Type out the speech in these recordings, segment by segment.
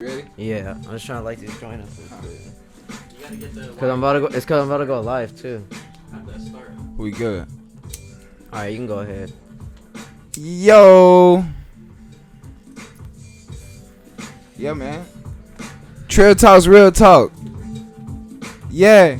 Ready? Yeah, I'm just trying to light this joint up. You gotta get the. Cause I'm about to go. It's cause I'm about to go live too. After start. We good. All right, you can go ahead. Yo. Yeah, man. Trail Talk's real talk. Yeah.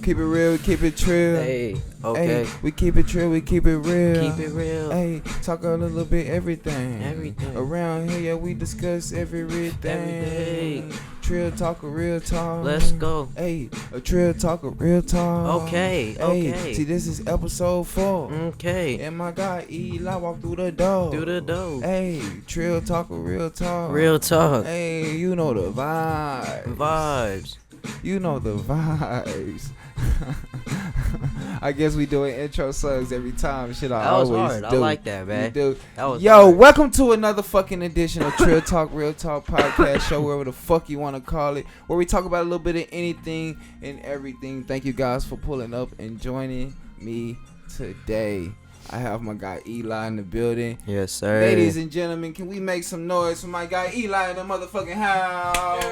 Keep it real, keep it trill. Hey, okay. Hey, we keep it trill, we keep it real. Keep it real. Hey, talk a little bit everything. Everything. Around here, yeah, we discuss everything. Everything. Trill talk, a real talk. Let's go. Hey, a trill talk, a real talk. Okay, Hey, okay. see, this is episode 4. Okay. And my guy Eli walk through the door. Do the dough. Hey, trill talk, a real talk. Real talk. Hey, you know the vibes. Vibes. You know the vibes. I guess we doing intro songs every time. Shit, I That was always hard. do. I like that, man. You do. That was Yo, hard. welcome to another fucking edition of Trill Talk, Real Talk podcast show, wherever the fuck you want to call it, where we talk about a little bit of anything and everything. Thank you guys for pulling up and joining me today. I have my guy Eli in the building. Yes, sir. Ladies and gentlemen, can we make some noise for my guy Eli in the motherfucking house?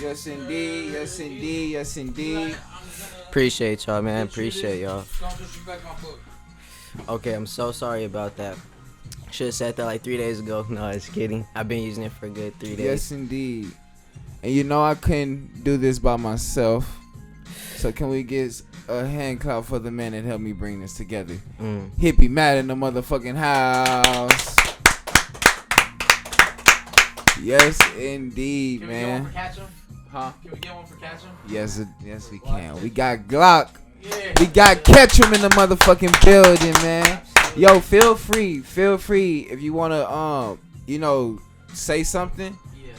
Yes, indeed. Yes, indeed. Yes, indeed. Appreciate y'all, man. Appreciate y'all. Okay, I'm so sorry about that. Should have said that like 3 days ago. No, just kidding. I've been using it for a good 3 days. Yes, indeed. And you know I couldn't do this by myself. So can we get a hand clap for the man that helped me bring this together? Hippie Matt in the motherfucking house. Yes, indeed, Can man. we get one for catch 'em? Huh? Can we get one for catch 'em? Yes, we can. We got Glock. Yeah. We got Ketchum in the motherfucking building, man. Yo, feel free if you wanna say something. Yeah.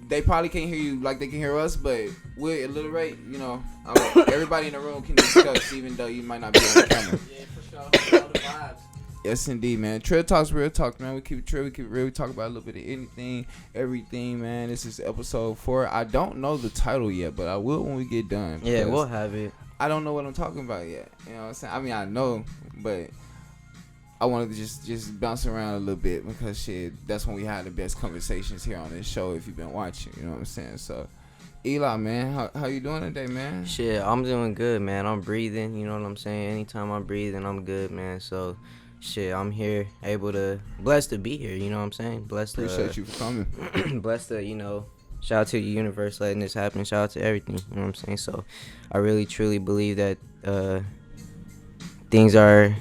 They probably can't hear you like they can hear us, but we'll alliterate. Everybody in the room can discuss, even though you might not be on the camera. Yeah, for sure. All the vibes. Yes, indeed, man. Trill Talk's real talk, man. We keep it trill, we keep it real. We talk about a little bit of anything, everything, man. This is episode 4. I don't know the title yet, but I will when we get done. Yeah, we'll have it. I don't know what I'm talking about yet. You know what I'm saying? I mean, I know, but I wanted to just bounce around a little bit because shit, that's when we had the best conversations here on this show. If you've been watching, you know what I'm saying. So, Eli, man, how you doing today, man? Shit, I'm doing good, man. I'm breathing. You know what I'm saying? Anytime I'm breathing, I'm good, man. So, shit, I'm here, blessed to be here. You know what I'm saying? Blessed. Appreciate you for coming. Blessed to, shout out to the universe letting this happen. Shout out to everything. You know what I'm saying? So, I really truly believe that things are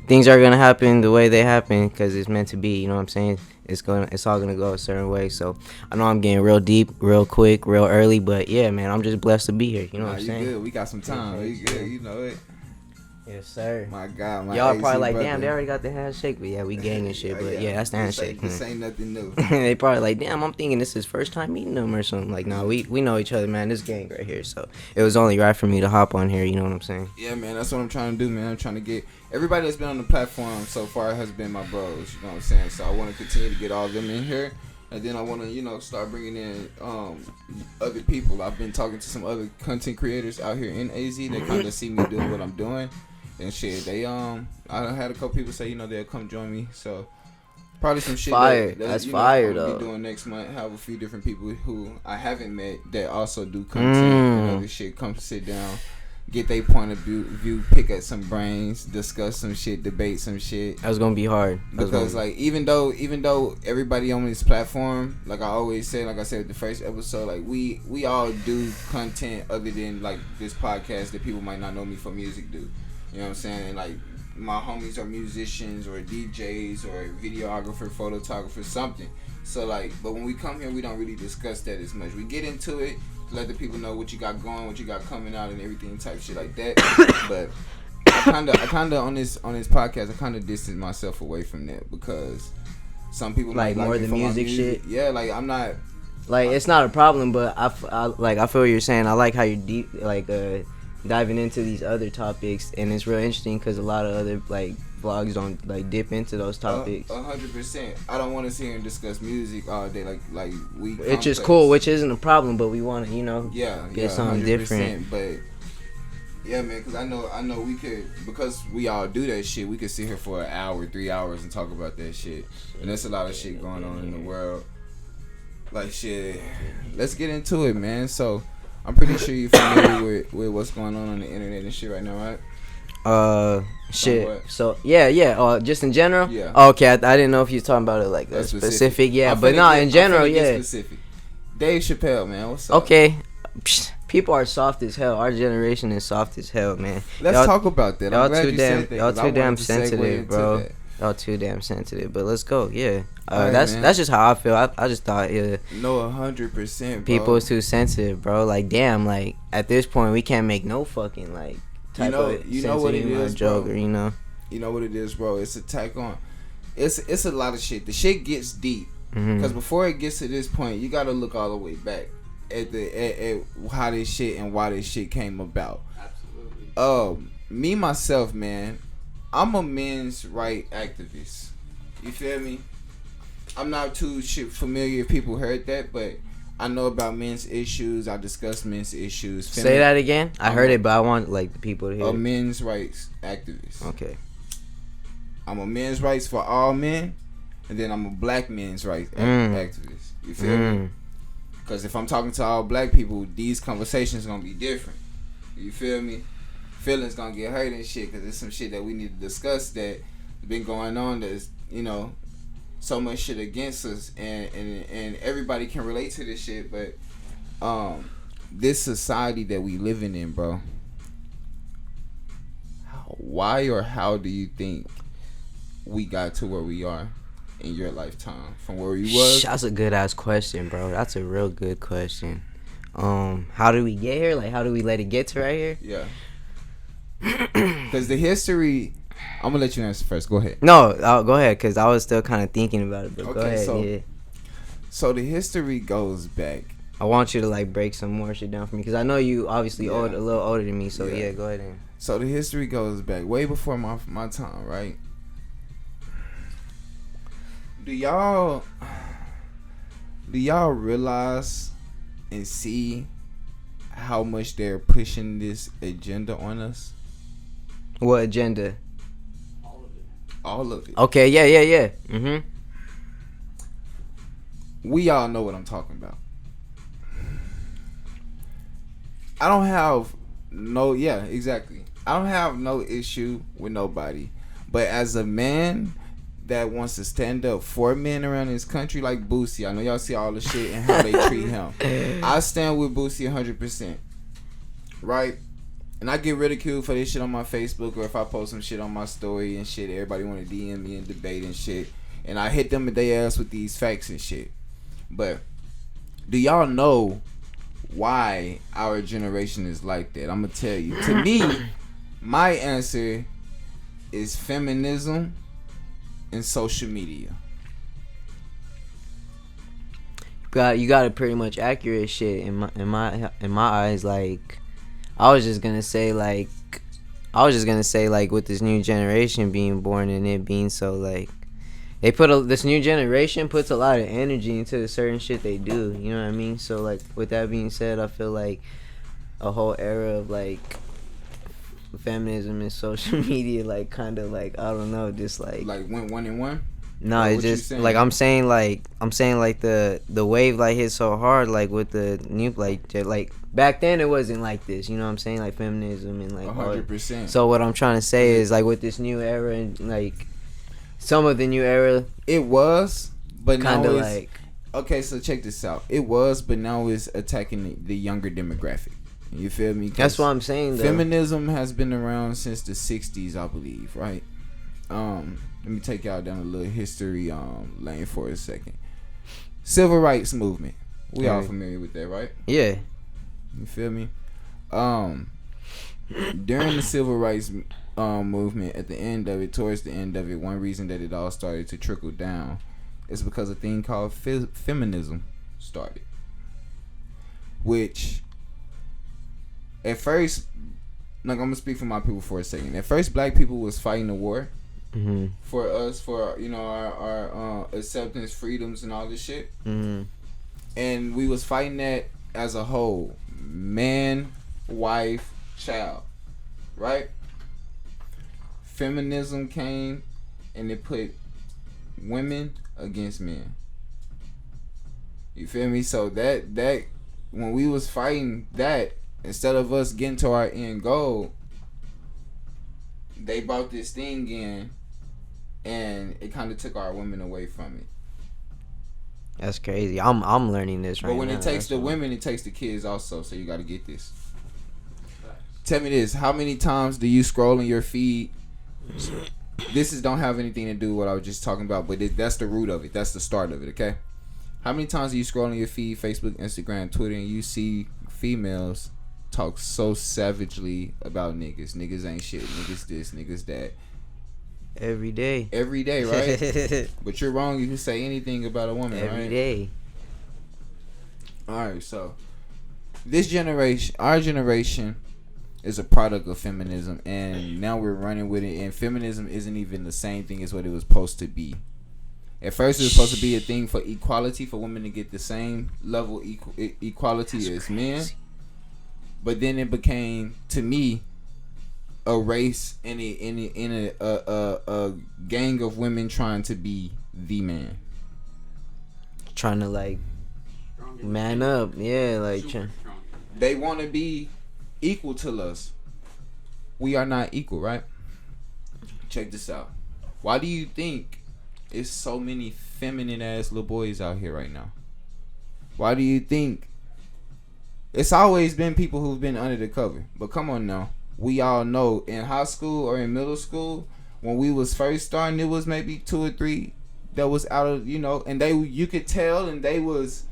gonna happen the way they happen because it's meant to be. You know what I'm saying? It's all gonna go a certain way. So I know I'm getting real deep, real quick, real early, but yeah, man, I'm just blessed to be here. You know what I'm saying? Good. We got some time. You good? You know it. Yes, sir. My God, my Y'all AC probably like, brother. damn, they already got the handshake, but yeah, we gang and shit. But yeah, that's the handshake. This ain't nothing new. They probably like, damn, I'm thinking this is first time meeting them or something. Like, nah, we know each other, man. This gang right here. So it was only right for me to hop on here. You know what I'm saying? Yeah, man, that's what I'm trying to do, man. I'm trying to get everybody that's been on the platform so far has been my bros. You know what I'm saying? So I want to continue to get all of them in here. And then I want to, start bringing in other people. I've been talking to some other content creators out here in AZ that kind of see me doing what I'm doing. And shit, they I had a couple people say, they'll come join me. So probably some shit Fire. that's fire I'm though. Be doing next month. Have a few different people who I haven't met that also do content and other shit. Come sit down, get their point of view, pick at some brains, discuss some shit, debate some shit. That was gonna be hard. Because like even though everybody on this platform, like I always said, like I said the first episode, like we all do content other than like this podcast that people might not know me for music do. You know what I'm saying? And like my homies are musicians or DJs or videographer, photographer, something. So like, but when we come here, we don't really discuss that as much. We get into it, let the people know what you got going, what you got coming out, and everything type shit like that. But I kinda on this podcast, I kinda distance myself away from that because some people like more the music shit. Yeah, like I'm not. Like it's not a problem, but I feel what you're saying. I like how you're deep, diving into these other topics, and it's real interesting because a lot of other vlogs don't dip into those topics. 100%. I don't want to sit here and discuss music all day like we. Which is cool, which isn't a problem, but we want to get something 100%, different. But Yeah, man, because I know we could, because we all do that shit, we could sit here for an hour, 3 hours and talk about that shit. And there's a lot of shit going on in the world. Like, shit, let's get into it, man. So, I'm pretty sure you're familiar with what's going on the internet and shit right now, right? Shit. Somewhat. So yeah. Just in general. Yeah. Okay, I didn't know if you were talking about it like that specific. Yeah, but no, in general, yeah. Specific. Dave Chappelle, man, what's up? Okay. Psh, people are soft as hell. Our generation is soft as hell, man. Let's talk about that. Y'all I'm glad too you damn. said that, Y'all 'cause I too damn wanted to segue sensitive, into bro. that. Y'all too damn sensitive. But let's go. Yeah. All right, That's man. that's just how I feel. I just thought No, 100%, bro. people is too sensitive, bro. Like damn, like at this point we can't make no fucking like type of you know what it is, joke bro. or you know. You know what it is, bro. It's attack on. It's a lot of shit. The shit gets deep Mhm. because before it gets to this point, you gotta look all the way back at how this shit and why this shit came about. Absolutely. Me myself, man, I'm a men's right activist. You feel me? I'm not too familiar if people heard that, but I know about men's issues. I discuss men's issues. Say that again. I heard it, but I want like the people to hear. A it. men's rights activist. Okay. I'm a men's rights for all men, and then I'm a black men's rights activist. You feel me? Because if I'm talking to all black people, these conversations gonna be different. You feel me? Feelings gonna get hurt and shit, because there's some shit that we need to discuss that been going on. That's, you know, so much shit against us, and everybody can relate to this shit. But this society that we living in, bro. Why or how do you think we got to where we are in your lifetime from where we was? That's a good ass question, bro. That's a real good question. How did we get here? Like, how do we let it get to right here? Yeah. Because the history, I'm gonna let you answer first. Go ahead. No, go ahead, cause I was still kind of thinking about it. But Okay, go ahead. so- Yeah. So the history goes back. I want you to like break some more shit down for me, cause I know you obviously Yeah. a little older than me. So Yeah. yeah, go ahead and. So the history goes back way before my time, right? Do y'all realize and see how much they're pushing this agenda on us? What agenda? All of it. All of it. Okay, yeah. Mhm. We all know what I'm talking about. I don't have exactly. I don't have no issue with nobody. But as a man that wants to stand up for men around this country, like Boosie, I know y'all see all the shit and how they treat him. I stand with Boosie 100%. Right? And I get ridiculed for this shit on my Facebook, or if I post some shit on my story and shit, everybody want to DM me and debate and shit. And I hit them in their ass with these facts and shit. But do y'all know why our generation is like that? I'm gonna tell you. To me, my answer is feminism and social media. You got a pretty much accurate shit in my eyes. Like, I was just gonna say like with this new generation being born and it being so like. This new generation puts a lot of energy into the certain shit they do. You know what I mean? So like, with that being said, I feel like a whole era of like feminism and social media, like kind of like I don't know, just like went 1 and 1. no, Or it's what you just saying? like I'm saying like the wave like hit so hard like with the new like back then it wasn't like this. You know what I'm saying? Like feminism and like all- 100%. So what I'm trying to say is like with this new era and like. Some of the new era, It was, but now kind of it's like okay. So check this out. It was, but now it's attacking the younger demographic. You feel me? 'Cause that's what I'm saying. Though. feminism has been around since the 60s, I believe. Right? Let me take y'all down a little history lane for a second. Civil rights movement. We all Right. familiar with that, right? Yeah. You feel me? During the civil rights movement, towards the end of it, one reason that it all started to trickle down is because a thing called feminism started, which at first, like I'm gonna speak for my people for a second. At first, black people was fighting the war for us, for our acceptance, freedoms, and all this shit, and we was fighting that as a whole, man, wife, child. right? Feminism came and it put women against men. You feel me? So that when we was fighting that, instead of us getting to our end goal, they brought this thing in, and it kind of took our women away from it. That's crazy. I'm learning this right now. But when it takes the women, it takes the kids also. So you got to get this. Tell me this: how many times do you scroll in your feed? This don't have anything to do with what I was just talking about, but that's the root of it. That's the start of it. Okay. How many times do you scroll in your feed, Facebook, Instagram, Twitter, and you see females talk so savagely about niggas? Niggas ain't shit. Niggas this. Niggas that. Every day. Every day, right? But you're wrong. You can say anything about a woman, Every right? day. All right. So this generation, our generation, is a product of feminism, and now we're running with it. And feminism isn't even the same thing as what it was supposed to be. At first, it was supposed to be a thing for equality, for women to get the same level equality as men. But then it became, to me, a race in a gang of women trying to be the man. Trying to like man up, yeah, like They want to be equal to us. We are not equal, right? Check this out. Why do you think it's so many feminine ass little boys out here right now? Why do you think? It's always been people who've been under the cover. But come on now. We all know in high school or in middle school, when we was first starting, it was maybe 2 or 3 that was out of, and you could tell, and they was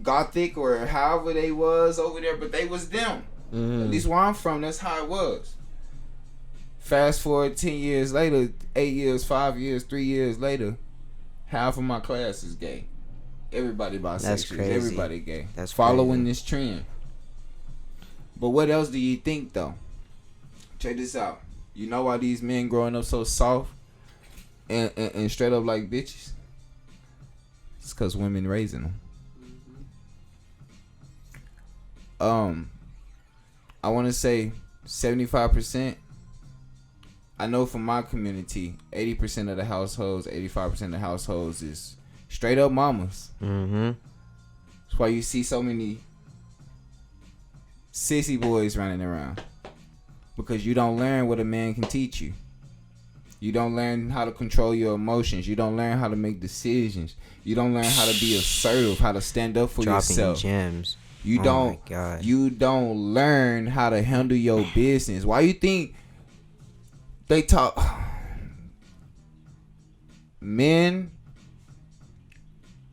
gothic or however they was over there, but they was them. Mm-hmm. At least where I'm from, that's how it was. Fast forward 10 years later, 8 years, 5 years, 3 years later, half of my class is gay. Everybody bisexual. That's crazy. Everybody gay. That's following crazy. This trend. But what else do you think though? Check this out. You know why these men growing up so soft and straight up like bitches? It's because women raising them. I want to say 75%. I know from my community, 80% of the households, 85% of the households is straight up mamas. Mm-hmm. That's why you see so many sissy boys running around. Because you don't learn what a man can teach you. You don't learn how to control your emotions. You don't learn how to make decisions. You don't learn how to be assertive, how to stand up for yourself. Dropping gems. You don't learn how to handle your business. Why you think they talk? Men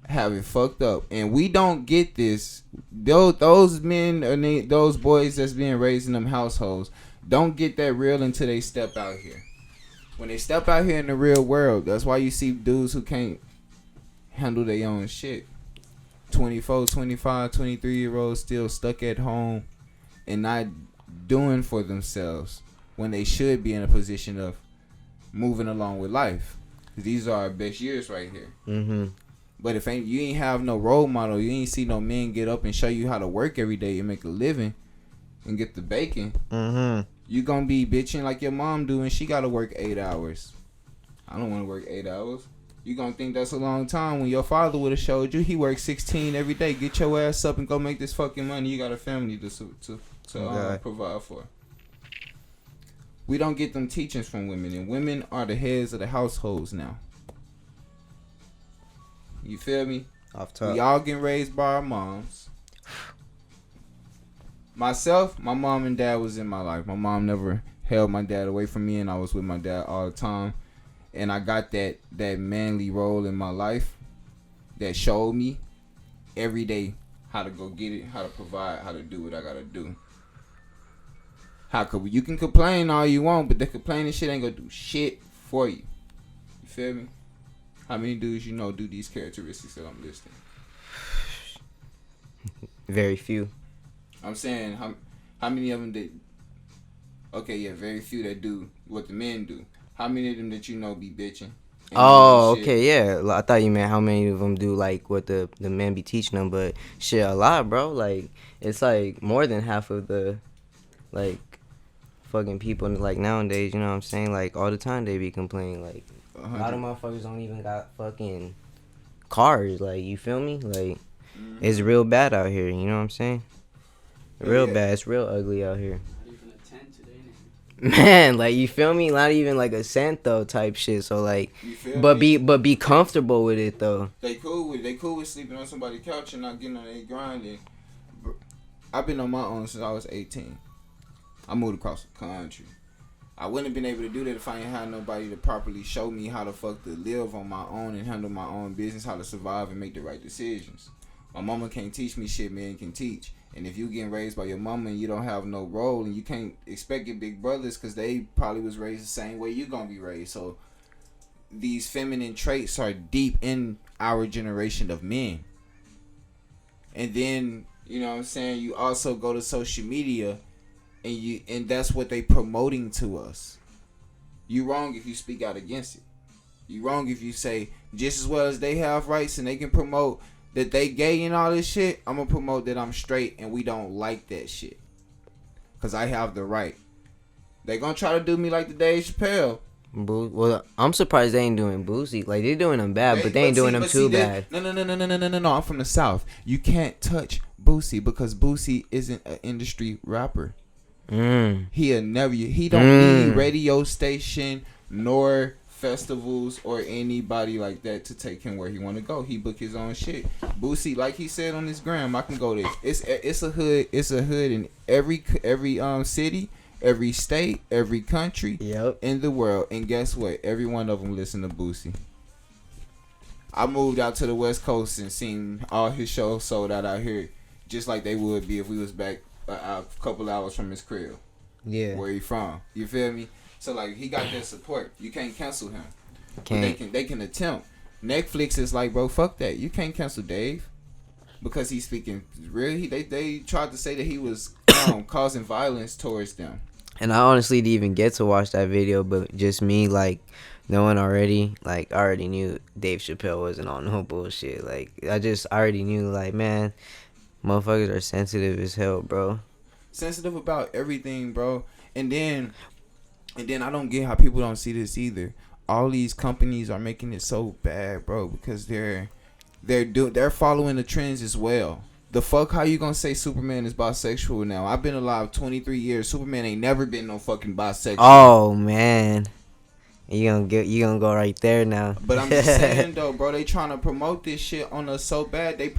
have it fucked up, and we don't get this. Those men and those boys that's being raised in them households don't get that real until they step out here. When they step out here in the real world, that's why you see dudes who can't handle their own shit. 24, 25, 23-year-olds still stuck at home and not doing for themselves when they should be in a position of moving along with life. Because these are our best years right here. Mm-hmm. But if you ain't have no role model, you ain't see no men get up and show you how to work every day and make a living and get the bacon, you gonna be bitching like your mom do, and she gotta work 8 hours. I don't want to work 8 hours. You gonna think that's a long time when your father would have showed you he works 16 every day. Get your ass up and go make this fucking money. You got a family to provide for. We don't get them teachings from women, and women are the heads of the households now. You feel me? Off top. We all getting raised by our moms. Myself, my mom and dad was in my life. My mom never held my dad away from me, and I was with my dad all the time. And I got that manly role in my life that showed me every day how to go get it, how to provide, how to do what I gotta do. You can complain all you want, but the complaining shit ain't gonna do shit for you. You feel me? How many dudes you know do these characteristics that I'm listing? Very few. I'm saying how many of them did? Okay, yeah, very few that do what the men do. How many of them that you know be bitching? Oh, okay, yeah. I thought you meant how many of them do like what the men be teaching them, but shit, a lot, bro. Like it's like more than half of the like fucking people like nowadays, you know what I'm saying? Like all the time they be complaining. Like a lot of 100. motherfuckers don't even got fucking cars. Like you feel me? Like it's real bad out here. You know what I'm saying? Real Yeah. bad. It's real ugly out here. Not even a 10 today, nigga. Man, like you feel me? Not even like a cent though type shit. So like, You feel but me? be comfortable with it though. They cool with sleeping on somebody's couch and not getting on their grind. And I've been on my own since I was 18. I moved across the country. I wouldn't have been able to do that if I ain't had nobody to properly show me how the fuck to live on my own and handle my own business, how to survive and make the right decisions. My mama can't teach me shit men can teach. And if you getting raised by your mama and you don't have no role and you can't expect your big brothers because they probably was raised the same way you gonna be raised. So these feminine traits are deep in our generation of men. And then, you know what I'm saying, you also go to social media and that's what they promoting to us. You wrong if you speak out against it. You wrong if you say just as well as they have rights and they can promote that they gay and all this shit, I'm gonna promote that I'm straight and we don't like that shit. Cause I have the right. They gonna try to do me like the Dave Chappelle. Well, I'm surprised they ain't doing Boosie. Like they doing them bad, but they ain't doing them too bad. No. I'm from the South. You can't touch Boosie because Boosie isn't an industry rapper. He don't need radio station nor festivals or anybody like that to take him where he want to go. He book his own shit. Boosie, like he said on his gram, I can go there. It's a hood in every city, every state, every country in the world. And guess what? Every one of them listen to Boosie. I moved out to the West Coast and seen all his shows sold out here, just like they would be if we was back a couple hours from his crib. Yeah. Where he from? You feel me? So like he got that support. You can't cancel him. Can't. They can attempt. Netflix is like, bro, fuck that. You can't cancel Dave because he's speaking real. They tried to say that he was causing violence towards them. And I honestly didn't even get to watch that video, but just me like knowing already, like I already knew Dave Chappelle wasn't on no bullshit. Like I already knew, like, man, motherfuckers are sensitive as hell, bro. Sensitive about everything, bro. And then I don't get how people don't see this either. All these companies are making it so bad, bro, because they're following the trends as well. The fuck, how you gonna say Superman is bisexual now? I've been alive 23 years. Superman ain't never been no fucking bisexual. Oh man, you gonna go right there now. But I'm just saying though, bro, they trying to promote this shit on us so bad. They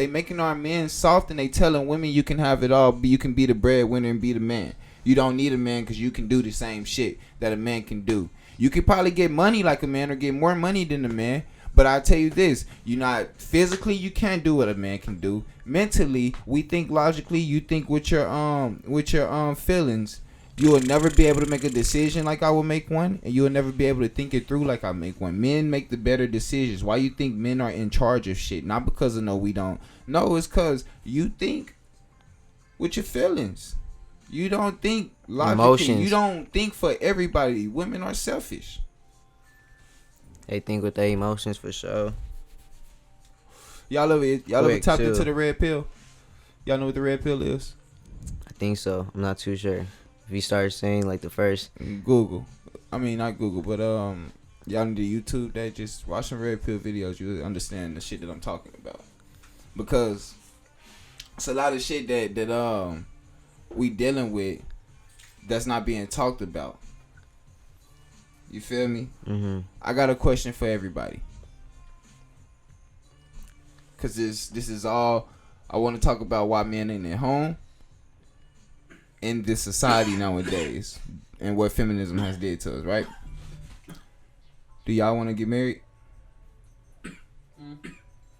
making our men soft and they telling women you can have it all. You can be the breadwinner and be the man. You don't need a man because you can do the same shit that a man can do. You could probably get money like a man or get more money than a man. But I tell you this, you're not physically, you can't do what a man can do. Mentally, we think logically, you think with your feelings. You will never be able to make a decision like I will make one, and you will never be able to think it through like I make one. Men make the better decisions. Why you think men are in charge of shit? Not because of no, we don't. No, it's because you think with your feelings. You don't think logically. Emotions. You don't think for everybody. Women are selfish. They think with their emotions for sure. Y'all ever tapped too. into the red pill? Y'all know what the red pill is? I think so. I'm not too sure. If you start saying like the first, Google. I mean, not Google, but y'all need to YouTube that. Just watch some red pill videos. You'll understand the shit that I'm talking about. Because it's a lot of shit that we dealing with that's not being talked about. You feel me? mm-hmm. I got a question for everybody. Cause this is all I want to talk about. Why men ain't at home in this society nowadays, and what feminism has did to us. Right? Do y'all want to get married?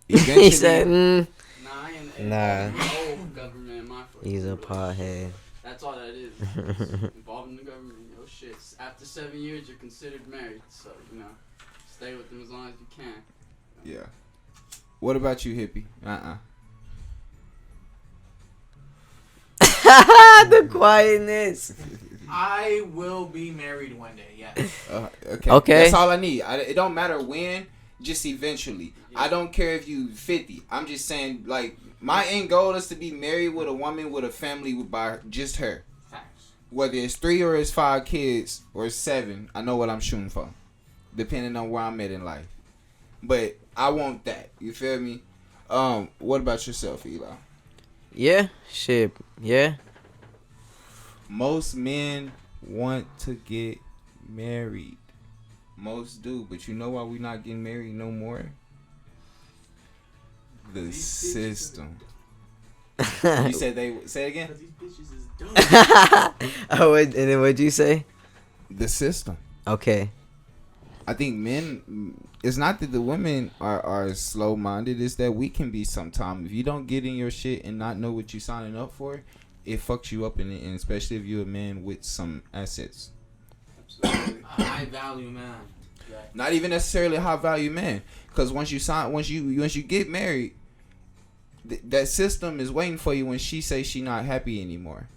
He said, Nah, I ain't. Nah. No government in my foot. He's a pothead. That's all that is. It's involved in the government. No shit. After 7 years, you're considered married. So, stay with them as long as you can. Yeah. What about you, hippie? The quietness. I will be married one day, yes. Okay. That's all I need. It don't matter when, just eventually. Yeah. I don't care if you 50. I'm just saying, like, my end goal is to be married with a woman with a family by just her. Facts. whether it's 3 or it's 5 kids or 7, I know what I'm shooting for, depending on where I'm at in life. But I want that. You feel me? What about yourself, Eli? Yeah, shit. Yeah. Most men want to get married. Most do, but you know why we not getting married no more? The system. You said they say it again? These bitches is dumb. Oh, and then what'd you say? The system. Okay. I think men, it's not that the women are slow minded, it's that we can be sometimes. If you don't get in your shit and not know what you're signing up for, it fucks you up, and especially if you're a man with some assets. Absolutely. High value man. Not even necessarily high value man, because once you get married, that system is waiting for you when she says she not happy anymore.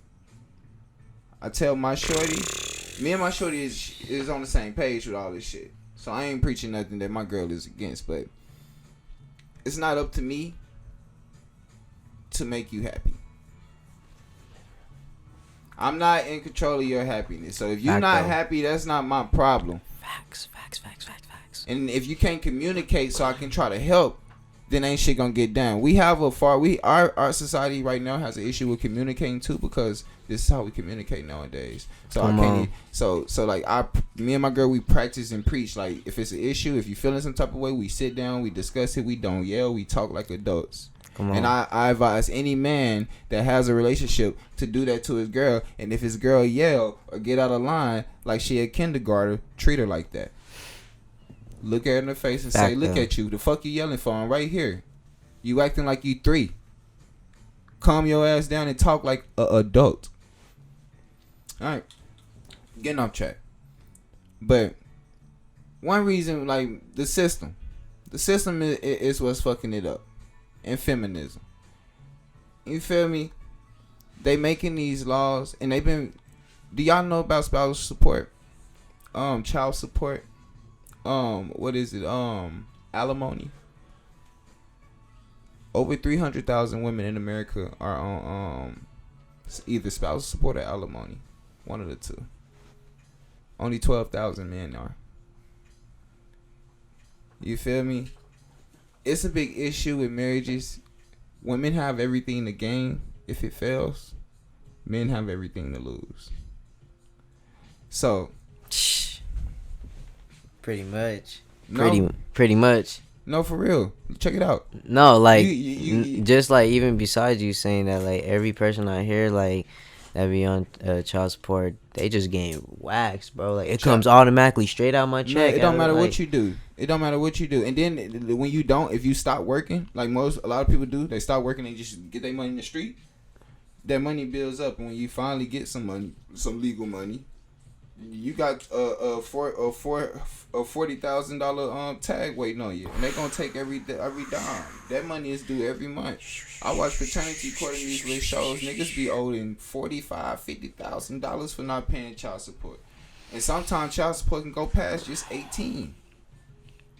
I tell my shorty, me and my shorty is on the same page with all this shit. So I ain't preaching nothing that my girl is against, but it's not up to me to make you happy. I'm not in control of your happiness. So if you're not happy, that's not my problem. Facts. And if you can't communicate so I can try to help, then ain't shit gonna get done. We have our society right now has an issue with communicating too, because this is how we communicate nowadays. So me and my girl, we practice and preach. Like, if it's an issue, if you feeling some type of way, we sit down, we discuss it, we don't yell, we talk like adults. And I advise any man that has a relationship to do that to his girl. And if his girl yell or get out of line like she a kindergarten, treat her like that. Look at her in the face and say, look at you. The fuck you yelling for? I'm right here. You acting like you 3. Calm your ass down and talk like an adult. Alright. Getting off track. But one reason, like, the system. The system is what's fucking it up. And feminism. You feel me? They making these laws, and they've been. Do y'all know about spousal support? Child support. What is it? Alimony. Over 300,000 women in America are on either spousal support or alimony. One of the two. Only 12,000 men are. You feel me? It's a big issue with marriages. Women have everything to gain if it fails. Men have everything to lose. So, pretty much. No, Pretty much. No, for real. Check it out. No, like, You- just like, even besides you saying that, like, every person I hear, like, that be on child support, they just getting waxed, bro. Like, it comes automatically straight out my check. It don't matter what you do. It don't matter what you do. And then when you don't, if you stop working, like a lot of people do, they stop working, they just get their money in the street. That money builds up, and when you finally get some money, some legal money, you got a $40,000 tag waiting on you, and they gonna take every dime. That money is due every month. I watch paternity court in these little shows. Niggas be owing $45,000-$50,000 for not paying child support, and sometimes child support can go past just 18.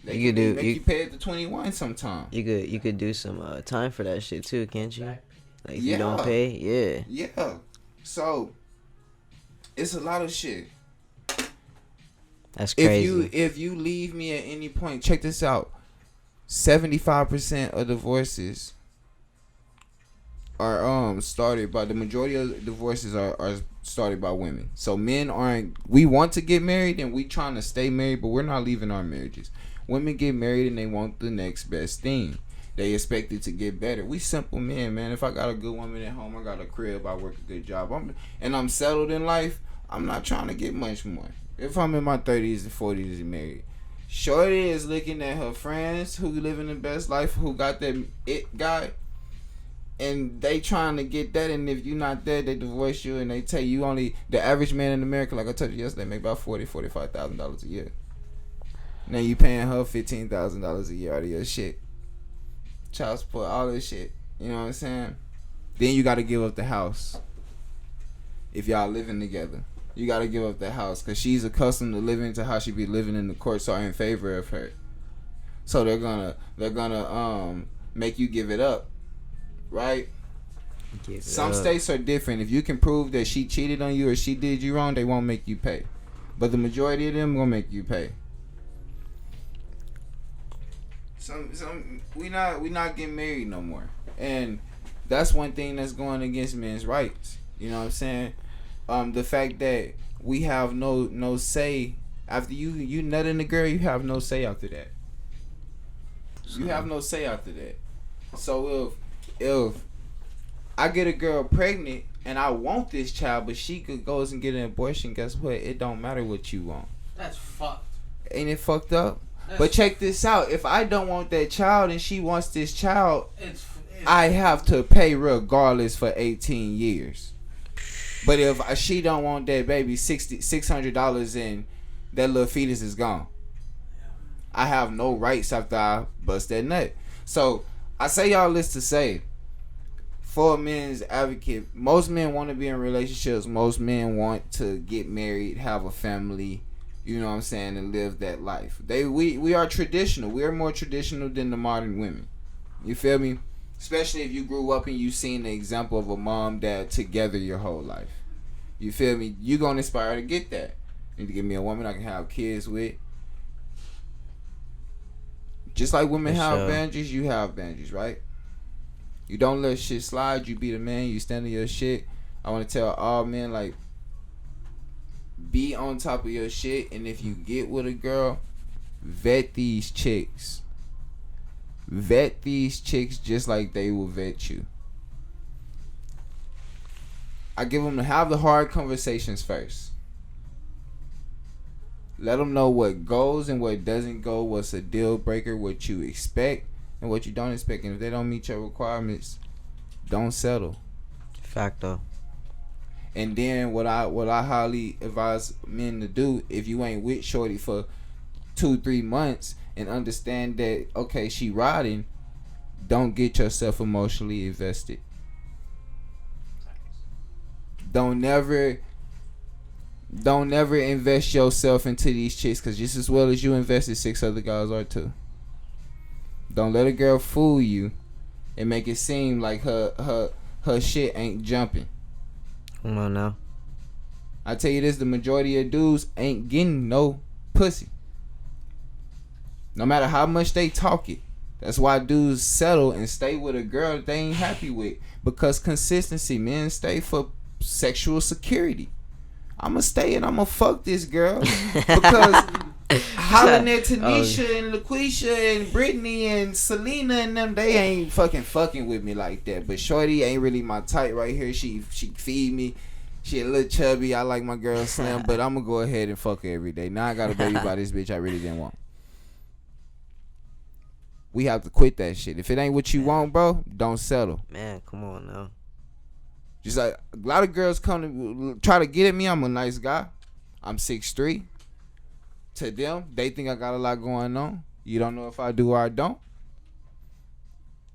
You pay it to 21 sometimes. You could do some time for that shit too, can't you? Like, if you don't pay, yeah. So it's a lot of shit. That's crazy. If you leave me at any point, check this out. 75% of divorces are started by, the majority of divorces are started by women. So men aren't. We want to get married and we trying to stay married, but we're not leaving our marriages. Women get married and they want the next best thing. They expect it to get better. We simple men, man. If I got a good woman at home, I got a crib, I work a good job, I'm settled in life, I'm not trying to get much more. If I'm in my 30s and 40s and married, shorty is looking at her friends who living the best life, who got that it guy, and they trying to get that, and if you not there, they divorce you, and they tell you only, the average man in America, like I told you yesterday, make about $45,000 a year. Now you paying her $15,000 a year out of your shit. Child support, all this shit. You know what I'm saying? Then you got to give up the house. If y'all living together, you got to give up the house, because she's accustomed to living to how she be living, in the courts are in favor of her. So they're gonna make you give it up, right? Some states are different. If you can prove that she cheated on you or she did you wrong, they won't make you pay. But the majority of them gonna make you pay. We not getting married no more, and that's one thing that's going against men's rights. You know what I'm saying? The fact that we have no say after you nutting the girl, you have no say after that. You have no say after that. So if I get a girl pregnant and I want this child, but she goes and get an abortion, guess what? It don't matter what you want. That's fucked. Ain't it fucked up? But check this out. If I don't want that child and she wants this child, I have to pay regardless for 18 years. But if she don't want that baby, $600 and that little fetus is gone. I have no rights after I bust that nut. So I say all this to say, for a men's advocate, most men want to be in relationships. Most men want to get married, have a family, you know what I'm saying, and live that life. We are traditional. We are more traditional than the modern women. You feel me? Especially if you grew up and you seen the example of a mom, dad together your whole life. You feel me? You gonna inspire to get that. You need to give me a woman I can have kids with. Just like women have boundaries, you have boundaries, right? You don't let shit slide. You be the man. You stand on your shit. I want to tell all men, like, be on top of your shit. And if you get with a girl, vet these chicks. Vet these chicks just like they will vet you. I give them to have the hard conversations first. Let them know what goes and what doesn't go, what's a deal breaker, what you expect and what you don't expect. And if they don't meet your requirements, don't settle. Facto. And then what I highly advise men to do, if you ain't with shorty for 2-3 months and understand that, okay, she riding, don't get yourself emotionally invested. Don't never invest yourself into these chicks, because just as well as you invested, 6 other guys are too. Don't let a girl fool you and make it seem like her shit ain't jumping. Come on now. I tell you this, the majority of dudes ain't getting no pussy. No matter how much they talk it. That's why dudes settle and stay with a girl that they ain't happy with. Because consistency. Men stay for sexual security. I'ma stay and I'ma fuck this girl. Because hollering at Tanisha and LaQuisha and Brittany and Selena and them, they ain't fucking with me like that. But shorty ain't really my type right here. She feed me. She a little chubby. I like my girl slim, but I'ma go ahead and fuck her every day. Now I got a baby by this bitch I really didn't want. We have to quit that shit. If it ain't what you want, bro, don't settle. Man, come on now. Just like a lot of girls come to try to get at me. I'm a nice guy. I'm 6'3". To them, they think I got a lot going on. You don't know if I do or I don't.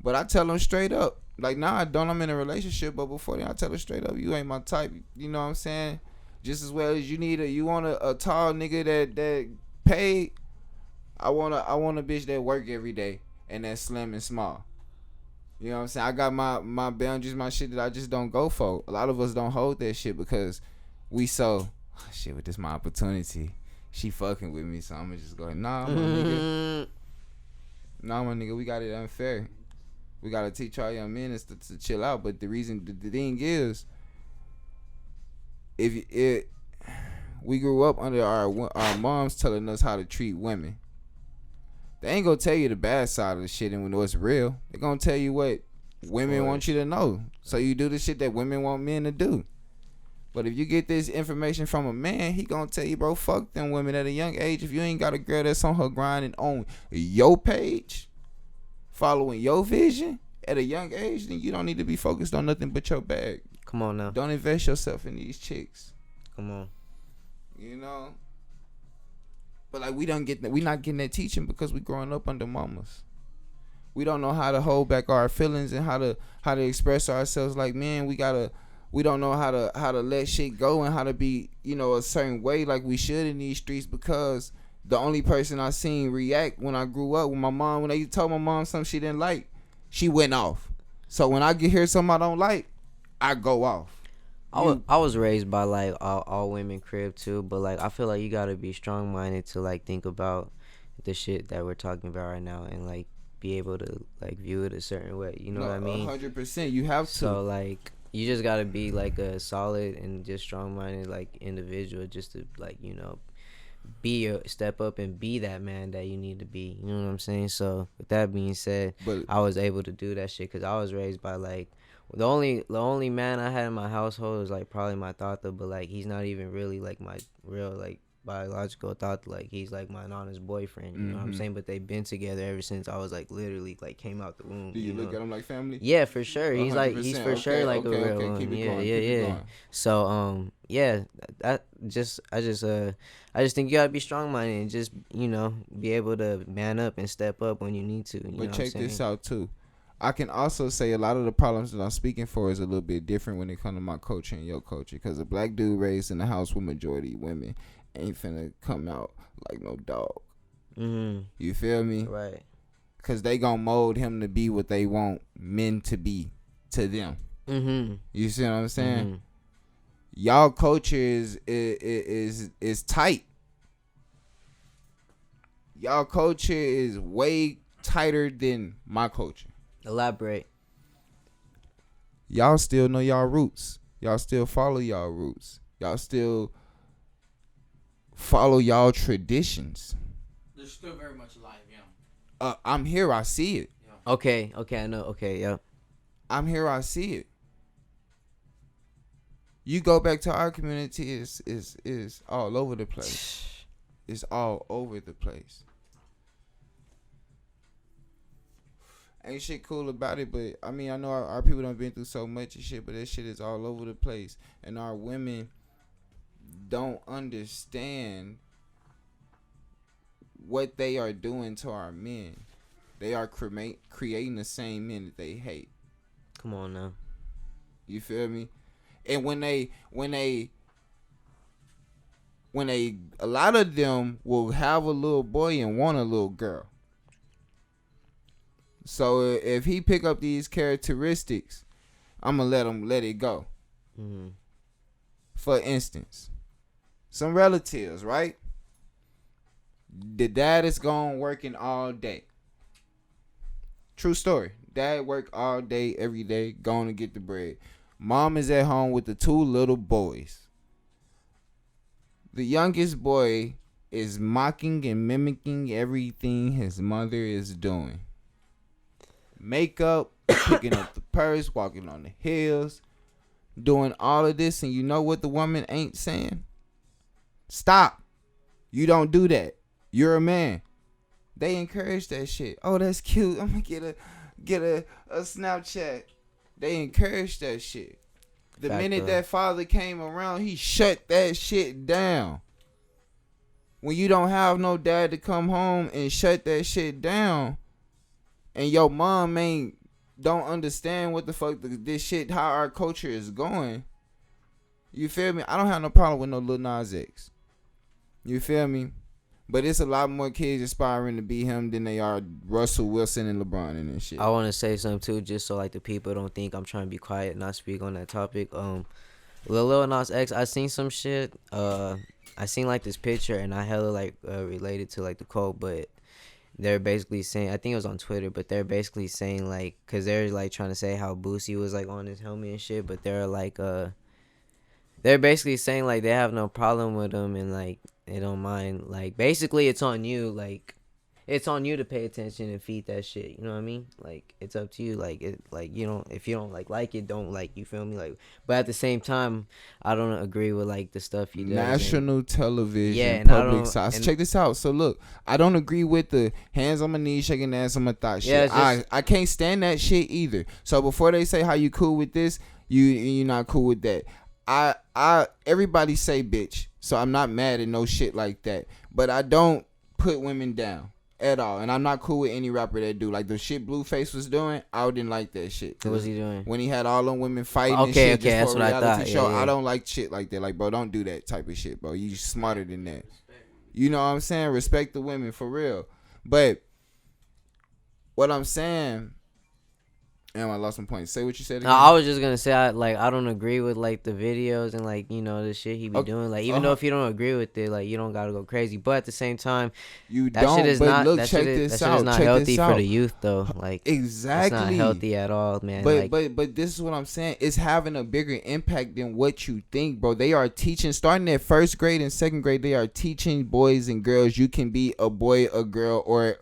But I tell them straight up. Like, nah, I don't. I'm in a relationship. But before then, I tell her straight up, you ain't my type. You know what I'm saying? Just as well as you want a tall nigga that paid. I want a bitch that work every day and that's slim and small. You know what I'm saying? I got my boundaries, my shit that I just don't go for. A lot of us don't hold that shit because we so, shit, with this my opportunity. She fucking with me, so I'm gonna just go, nah, my nigga. Nah, my nigga, we got it unfair. We gotta teach our young men to chill out. But the thing is, we grew up under our moms telling us how to treat women. They ain't gonna tell you the bad side of the shit and when it's real. They gonna tell you what women want you to know. So you do the shit that women want men to do. But if you get this information from a man, he gonna tell you, bro, fuck them women at a young age. If you ain't got a girl that's on her grind and on your page, following your vision at a young age, then you don't need to be focused on nothing but your bag. Come on now. Don't invest yourself in these chicks. Come on. You know? But like we not getting that teaching because we growing up under mamas. We don't know how to hold back our feelings and how to express ourselves like men. We don't know how to let shit go and how to be, a certain way like we should in these streets, because the only person I seen react when I grew up with my mom, when they told my mom something she didn't like, she went off. So when I hear something I don't like, I go off. I was raised by like all women crib too, but like I feel like you gotta be strong minded to like think about the shit that we're talking about right now and like be able to like view it a certain way. You know what I mean? 100%. You have to. So like you just gotta be like a solid and just strong minded like individual just to like step up and be that man that you need to be. You know what I'm saying? So with that being said, I was able to do that shit because I was raised by like the only man I had in my household was like probably my tata, but like he's not even really like my real like biological tata. Like he's like my nana's boyfriend. You know what I'm saying? But they've been together ever since I was like literally like came out the womb. Do you look at him like family? Yeah, for sure. He's 100%. like he's for sure like a real one. Keep it Yeah, going. yeah. So I just think you gotta be strong minded and just be able to man up and step up when you need to. But check this out too. I can also say a lot of the problems that I'm speaking for is a little bit different when it comes to my culture and your culture. Because a black dude raised in a house with majority women ain't finna come out like no dog. Mm-hmm. You feel me? Right. Because they gonna mold him to be what they want men to be to them. Mm-hmm. You see what I'm saying? Mm-hmm. Y'all culture is tight. Y'all culture is way tighter than my culture. Elaborate. Y'all still know y'all roots. Y'all still follow y'all roots. Y'all still follow y'all traditions. They're still very much alive, yeah. I'm here. I see it. Yeah. Okay, I know. Okay, yeah. I'm here. I see it. You go back to our community, is all over the place. It's all over the place. Ain't shit cool about it, but I mean, I know our people done been through so much and shit, but that shit is all over the place. And our women don't understand what they are doing to our men. They are creating the same men that they hate. Come on now. You feel me? And when a lot of them will have a little boy and want a little girl. So if he pick up these characteristics, I'm gonna let it go. Mm-hmm. For instance, some relatives, right? The dad is gone working all day. True story. Dad work all day, every day, going to get the bread. Mom is at home with the two little boys. The youngest boy is mocking and mimicking everything his mother is doing. Makeup, picking up the purse, walking on the hills, doing all of this, and you know what the woman ain't saying? Stop. You don't do that. You're a man. They encourage that shit. Oh, that's cute. I'm gonna get a Snapchat. They encourage that shit. The minute that father came around, he shut that shit down. When you don't have no dad to come home and shut that shit down, and your mom don't understand what the fuck this shit, how our culture is going, you feel me? I don't have no problem with no Lil Nas X. You feel me? But it's a lot more kids aspiring to be him than they are Russell Wilson and LeBron and that shit. I want to say something too, just so like the people don't think I'm trying to be quiet and not speak on that topic. Lil Nas X, I seen some shit. I seen like this picture and I hella like related to like the quote, but they're basically saying, I think it was on Twitter, but they're basically saying like, cause they're like trying to say how Boosie was like on his helmet and shit, but they're like they're basically saying like they have no problem with him and like they don't mind, like basically it's on you, like it's on you to pay attention and feed that shit, you know what I mean? Like it's up to you, like it, like you don't, if you don't like it, don't, like, you feel me? Like, but at the same time I don't agree with like the stuff he does. National television, yeah, public size. Check this out. So look, I don't agree with the hands on my knees, shaking ass on my thigh shit. Yeah, I can't stand that shit either. So before they say how you cool with this, you're not cool with that. I everybody say bitch, so I'm not mad at no shit like that. But I don't put women down at all, and I'm not cool with any rapper that do like the shit Blueface was doing. I didn't like that shit. What was he doing? When he had all them women fighting and shit just that's for what a reality I thought. show. Yeah. I don't like shit like that. Like, bro, don't do that type of shit, bro. You smarter than that. You know what I'm saying? Respect the women for real. But what I'm saying, Damn, I lost my point. Say what you said No, again. I was just gonna say I don't agree with like the videos and like the shit he be doing. Like even though if you don't agree with it, like you don't gotta go crazy. But at the same time, You that don't. shit is But not. look, That check shit is, this that shit out. is not Check healthy this for out. the youth though. Like Exactly. it's not healthy at all, man. But like, but this is what I'm saying. It's having a bigger impact than what you think, bro. They are teaching, starting at first grade and second grade. They are teaching boys and girls you can be a boy, a girl, or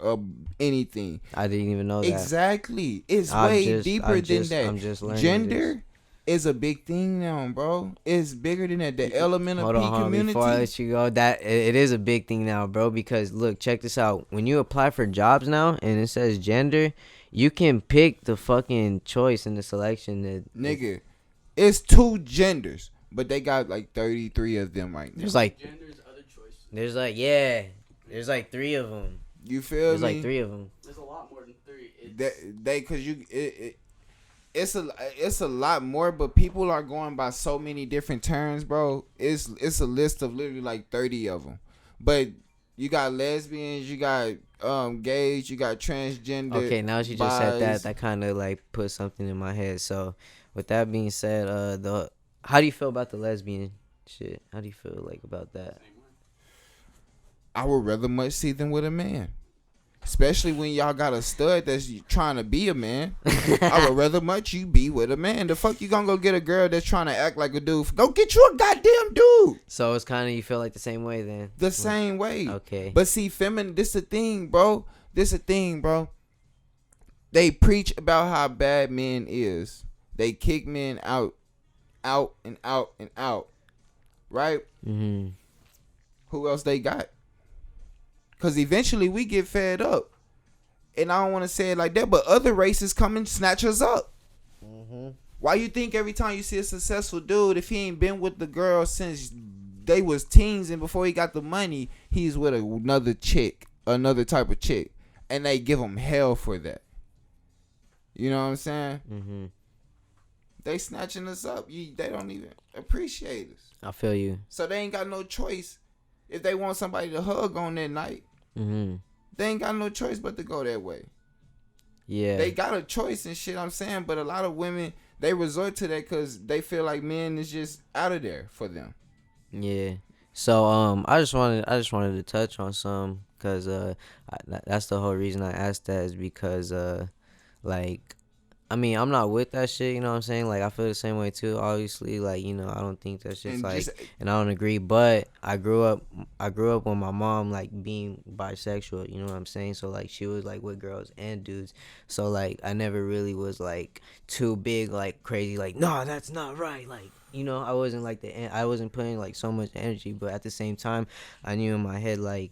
anything. I didn't even know that. Exactly. It's way deeper than that. I'm just learning Gender is a big thing now, bro. It's bigger than that. The element of Hold P on, community. before I let you go, that it is a big thing now, bro. Because look, check this out. When you apply for jobs now and it says gender, you can pick the fucking choice in the selection. Nigga, it's 2 genders, but they got like 33 of them right now. There's like Genders, other choices. there's like there's like 3 of them. You feel There's me? like 3 of them. There's a lot more than 3. It's a lot more, but people are going by so many different terms, bro. It's a list of literally like 30 of them. But you got lesbians, you got gays, you got transgender. Okay, now she just said that kind of like put something in my head. So with that being said, how do you feel about the lesbian shit? How do you feel like about that? I would rather much see them with a man. Especially when y'all got a stud that's trying to be a man. I would rather much you be with a man. The fuck you gonna go get a girl that's trying to act like a dude? Go get you a goddamn dude. So it's kind of, you feel like the same way then? The same way. Okay. But see, this the thing, bro. They preach about how bad men is. They kick men out. Right? Mm-hmm. Who else they got? Because eventually we get fed up. And I don't want to say it like that, but other races come and snatch us up. Mm-hmm. Why you think every time you see a successful dude, if he ain't been with the girl since they was teens and before he got the money, he's with another chick, another type of chick. And they give him hell for that. You know what I'm saying? Mm-hmm. They snatching us up. They don't even appreciate us. I feel you. So they ain't got no choice. If they want somebody to hug on that night, Mm-hmm. they ain't got no choice but to go that way. Yeah. They got a choice and shit, I'm saying, but a lot of women, they resort to that because they feel like men is just out of there for them. Yeah. So I just wanted to touch on some, because that's the whole reason I asked that, is because like, I mean, I'm not with that shit, you know what I'm saying? Like, I feel the same way too, obviously. Like, I don't think that shit's and I don't agree. But I grew up with my mom, like, being bisexual, you know what I'm saying? So, like, she was, like, with girls and dudes. So, like, I never really was, like, too big, like, crazy, like, no, that's not right. Like, I wasn't, like, I wasn't putting, like, so much energy. But at the same time, I knew in my head, like,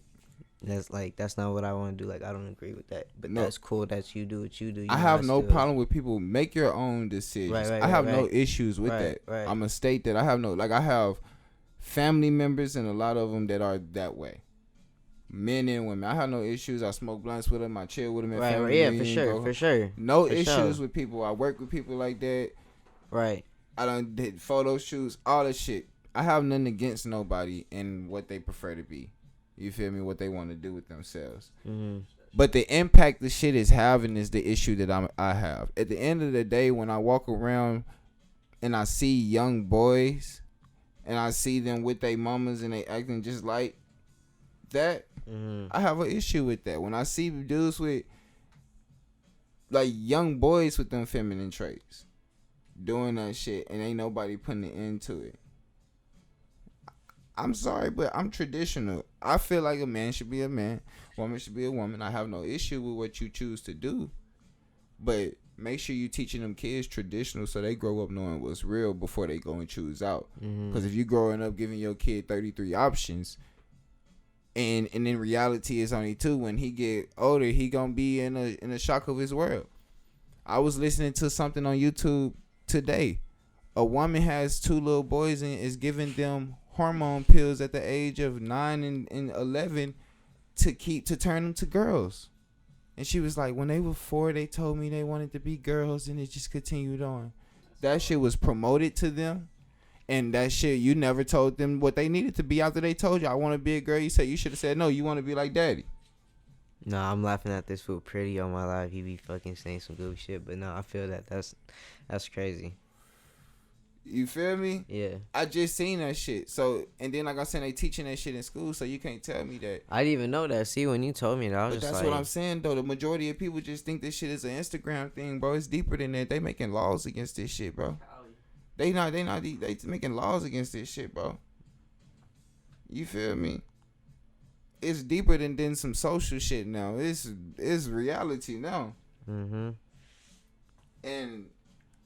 that's not what I want to do. Like, I don't agree with that. But no, that's cool that you do what you do. I have no problem with people make your own decisions. Right, I have no issues with that. Right. I'm gonna state that I have family members and a lot of them that are that way. Men and women. I have no issues. I smoke blunts with them. I chill with them. Right. Yeah, for sure. No issues with people. I work with people like that. Right. I done did photo shoots, all this shit. I have nothing against nobody and what they prefer to be. You feel me? What they want to do with themselves. Mm-hmm. But the impact the shit is having is the issue that I have. At the end of the day, when I walk around and I see young boys and I see them with their mamas and they acting just like that, I have an issue with that. When I see dudes with, like, young boys with them feminine traits doing that shit and ain't nobody putting an end to it, I'm sorry, but I'm traditional. I feel like a man should be a man, woman should be a woman. I have no issue with what you choose to do, but make sure you teaching them kids traditional so they grow up knowing what's real before they go and choose out. Because if you growing up giving your kid 33 options, and in reality it's only 2, when he get older he gonna be in a shock of his world. I was listening to something on YouTube today. A woman has 2 little boys and is giving them hormone pills at the age of 9 and 11 to turn them to girls. And she was like, when they were 4, they told me they wanted to be girls, and it just continued on. That shit was promoted to them, and that shit, you never told them what they needed to be after they told you, I want to be a girl. You should have said, no, you want to be like daddy. No, I'm laughing at this fool pretty on my live. He be fucking saying some goofy shit, but no, I feel that that's crazy. You feel me? Yeah. I just seen that shit. So, and then like I said, they teaching that shit in school, so you can't tell me that. I didn't even know that. See, when you told me that, I was But just that's like, what I'm saying, though. The majority of people just think this shit is an Instagram thing, bro. It's deeper than that. They making laws against this shit, bro. They making laws against this shit, bro. You feel me? It's deeper than some social shit now. It's reality now. mm-hmm. And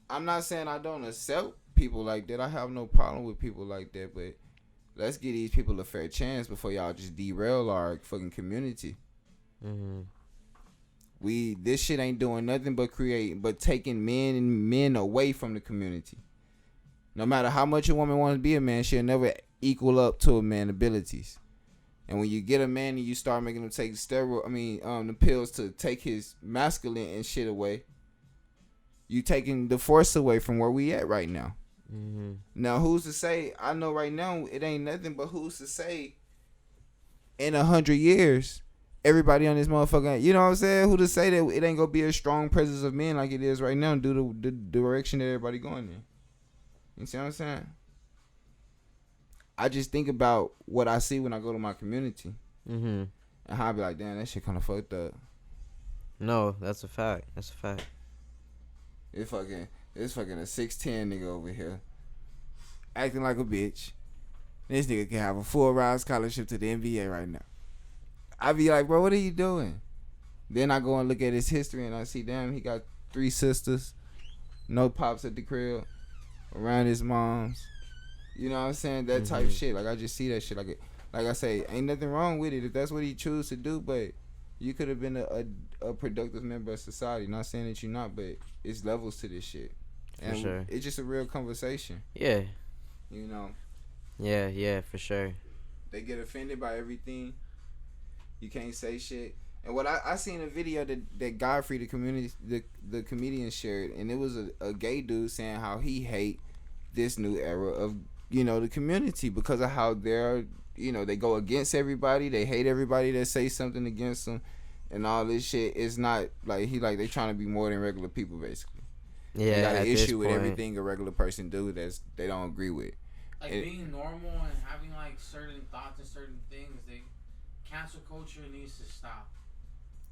I'm not saying I don't accept people like that. I have no problem with people like that, but let's give these people a fair chance before y'all just derail our fucking community. Mm-hmm. This shit ain't doing nothing but taking men away from the community. No matter how much a woman wants to be a man, she'll never equal up to a man's abilities. And when you get a man and you start making him take the pills to take his masculine and shit away, you taking the force away from where we at right now. Mm-hmm. Now, who's to say? I know right now it ain't nothing, but who's to say in 100 years, everybody on this motherfucker, you know what I'm saying? Who to say that it ain't gonna be a strong presence of men like it is right now due to the direction that everybody going in? You see what I'm saying? I just think about what I see when I go to my community. Mm-hmm. And how I be like, damn, that shit kind of fucked up. No, that's a fact. That's a fact. It's fucking a 6'10" nigga over here acting like a bitch. This nigga can have a full ride scholarship to the NBA right now. I be like, bro, what are you doing? Then I go and look at his history and I see, damn, he got 3 sisters, no pops at the crib, around his mom's. You know what I'm saying? That type shit. Like, I just see that shit. Like I say, ain't nothing wrong with it if that's what he choose to do, but you could have been a productive member of society. Not saying that you're not, but it's levels to this shit. And for sure. It's just a real conversation. Yeah. You know? Yeah, for sure. They get offended by everything. You can't say shit. And what I seen a video that Godfrey, the comedian, shared, and it was a gay dude saying how he hate this new era of, the community because of how they're, they go against everybody. They hate everybody that say something against them and all this shit. It's not like they trying to be more than regular people, basically. Yeah, they got an issue with point, everything a regular person do they don't agree with. Like being normal and having like certain thoughts and certain things, cancel culture needs to stop.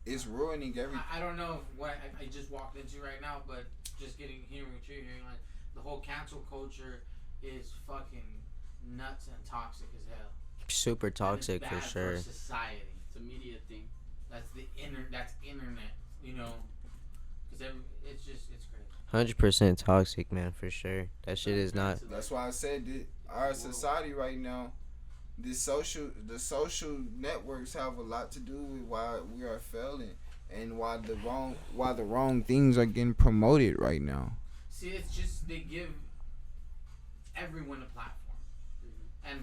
It's ruining everything. I don't know what I just walked into right now, but just hearing what you're hearing, like the whole cancel culture is fucking nuts and toxic as hell. Super toxic bad for sure. For society. It's a media thing. That's internet. Because it's crazy. 100% toxic, man, for sure. That shit is not. That's why I said that our society right now, the social networks have a lot to do with why we are failing and why the wrong things are getting promoted right now. See, it's just they give everyone a platform and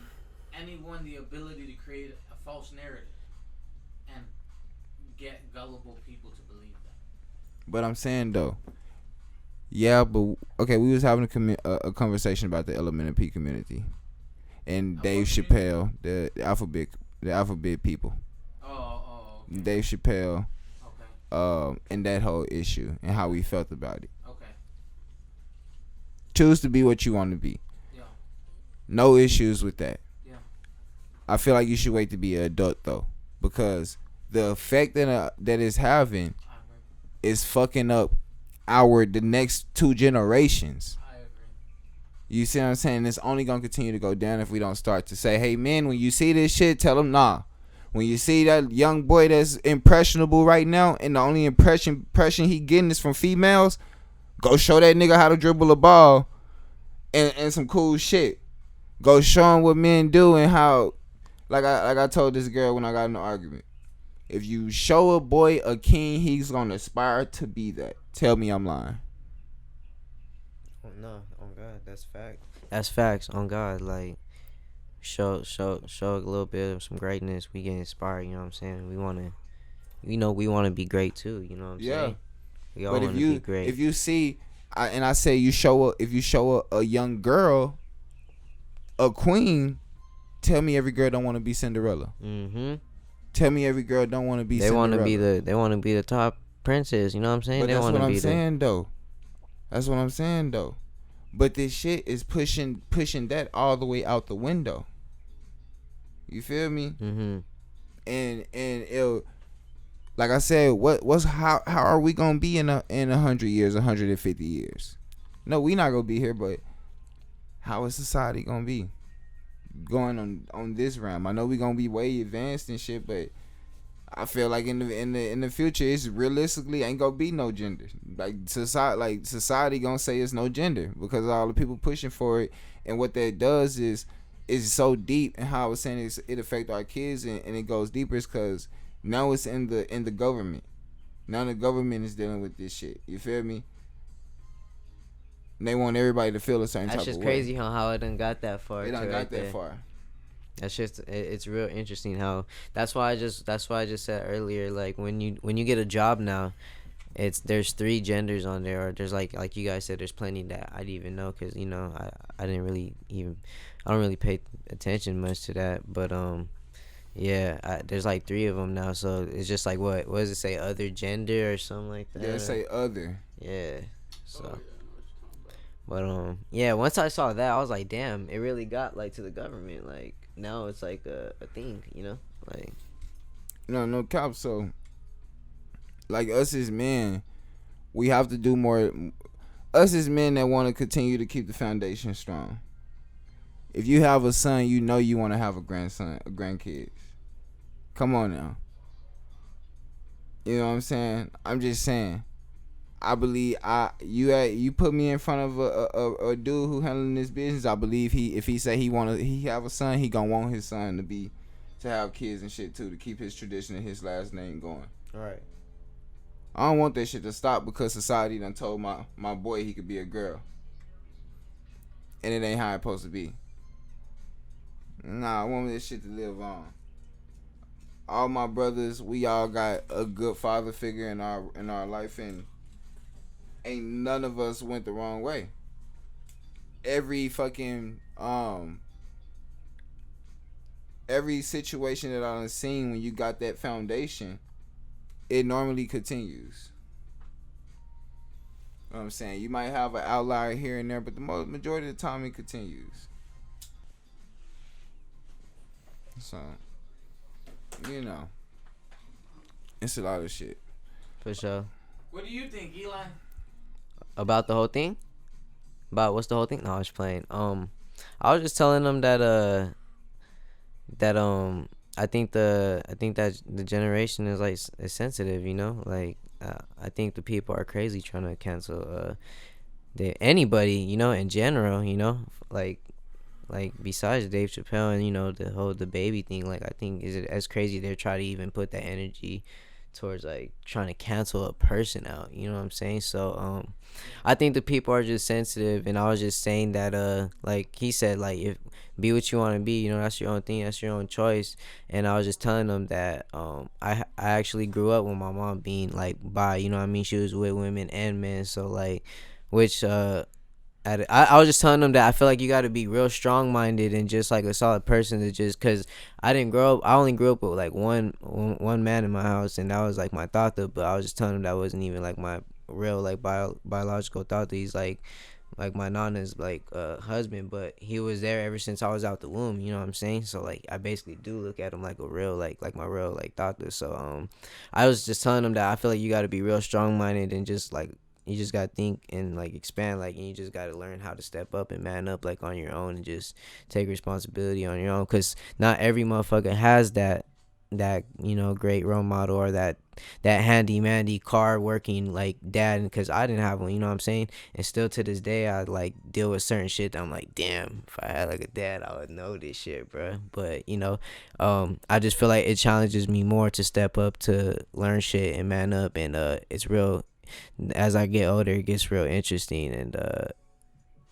anyone the ability to create a false narrative and get gullible people to believe that. But I'm saying though, yeah, but okay, we was having a conversation about the LMNP community and Dave Chappelle, the alphabet people. Oh, okay. Dave Chappelle, okay. And that whole issue and how we felt about it. Okay. Choose to be what you want to be. Yeah. No issues with that. Yeah. I feel like you should wait to be an adult though, because the effect that it's having is fucking up the next 2 generations. I agree. You see what I'm saying? It's only gonna continue to go down if we don't start to say, hey man, when you see this shit, tell them nah. When you see that young boy that's impressionable right now and the only impression he getting is from females, go show that nigga how to dribble a ball and some cool shit. Go show him what men do and how, like I told this girl when I got in an argument. If you show a boy a king, he's gonna aspire to be that. Tell me I'm lying. Oh, no, on God, that's fact. That's facts, on God. Like, show a little bit of some greatness. We get inspired. You know what I'm saying? We wanna be great too. You know what I'm saying? We all wanna be great. If you see, I say if you show a young girl a queen, tell me every girl don't want to be Cinderella. Mm-hmm. Tell me every girl don't want to be They Cinderella. they want to be the top princess. You know what I'm saying? But They that's want what to I'm be saying though. That's what I'm saying though. But this shit is pushing that all the way out the window. You feel me? Mm-hmm. And it'll, like I said, how are we gonna be in 100 years, 150 years? No, we not gonna be here, but how is society gonna be going on this realm? I know we gonna be way advanced and shit, but I feel like in the future, it's realistically ain't gonna be no gender. Like society gonna say it's no gender because all the people pushing for it, and what that does is so deep. And how I was saying it affect our kids, and it goes deeper. Is because now it's in the government. Now the government is dealing with this shit. You feel me? And they want everybody to feel a certain type of way. That's just crazy how it done got that far. It done got that there. far. That's just it's real interesting how that's why I just said earlier, like when you get a job now, there's 3 genders on there, or there's like you guys said, there's plenty that I didn't even know, because you know I didn't really even, I don't really pay attention much to that, but yeah, there's like 3 of them now, so it's just like what does it say, other gender or something like that? Yeah, say other. Yeah, so. Oh, yeah, I know what you're talking about. But yeah, once I saw that, I was like, damn, it really got like to the government. Like now it's like a thing, you know? Like no cap. So like us as men, we have to do more. Us as men that want to continue to keep the foundation strong. If you have a son, you know you want to have a grandkids. Come on now. You know what I'm saying? I'm just saying. I believe you put me in front of a dude who handling this business. I believe if he say he have a son, he gonna want his son to have kids and shit too, to keep his tradition and his last name going. right. I don't want that shit to stop because society done told my boy he could be a girl, and it ain't how it's supposed to be. Nah, I want this shit to live on. All my brothers, we all got a good father figure in our life, and ain't none of us went the wrong way. Every fucking every situation that I've seen, when you got that foundation, it normally continues. You know what I'm saying? You might have an outlier here and there, but the majority of the time it continues. So, you know, it's a lot of shit. For sure. What do you think, Eli? About the whole thing? About what's the whole thing? No, I was playing. I was just telling them that I think that the generation is like is sensitive, you know? Like I think the people are crazy trying to cancel anybody, you know, in general, you know? Like besides Dave Chappelle and, you know, the baby thing, like I think is it as crazy they're trying to even put that energy towards like trying to cancel a person out, you know what I'm saying? So I think the people are just sensitive, and I was just saying that like he said, like, if be what you want to be, you know, that's your own thing, that's your own choice. And I was just telling them that I actually grew up with my mom being like bi, you know what I mean? She was with women and men, so like, which I was just telling them that I feel like you got to be real strong-minded and just like a solid person to just, because I only grew up with like one man in my house, and that was like my tata, but I was just telling them that wasn't even like my real like biological tata. He's like my nana's like husband, but he was there ever since I was out the womb, you know what I'm saying? So like I basically do look at him like a real like my real like tata. So I was just telling them that I feel like you got to be real strong-minded and just like, you just gotta think and like expand, like, and you just gotta learn how to step up and man up like on your own and just take responsibility on your own, because not every motherfucker has that you know, great role model or that handy car working like dad, because I didn't have one, you know what I'm saying? And still to this day I like deal with certain shit that I'm like, damn, if I had like a dad I would know this shit, bro. But you know, I just feel like it challenges me more to step up, to learn shit and man up, and it's real. As I get older, it gets real interesting, and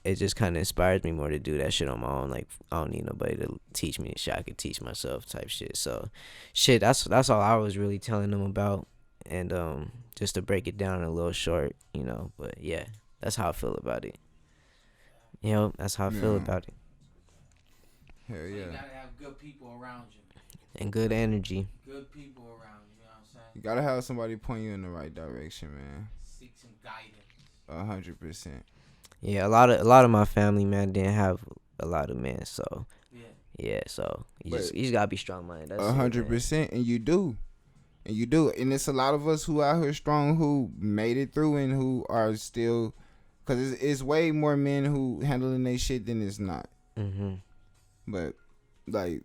it just kind of inspires me more to do that shit on my own. Like, I don't need nobody to teach me shit. I could teach myself type shit. So, shit, that's all I was really telling them about, and just to break it down a little short, you know. But yeah, that's how I feel about it. You know, that's how I feel about it. Hell So yeah. you gotta have good people around you. And good energy. good people around. You know what I'm saying? You gotta have somebody point you in the right direction, man. Seek some guidance. 100%. Yeah, a lot of my family, man, didn't have a lot of men, so Yeah. yeah, so you But just gotta be strong minded. 100%, and you do. And it's a lot of us who out here strong who made it through and who are still, because it's way more men who handling their shit than it's not. But like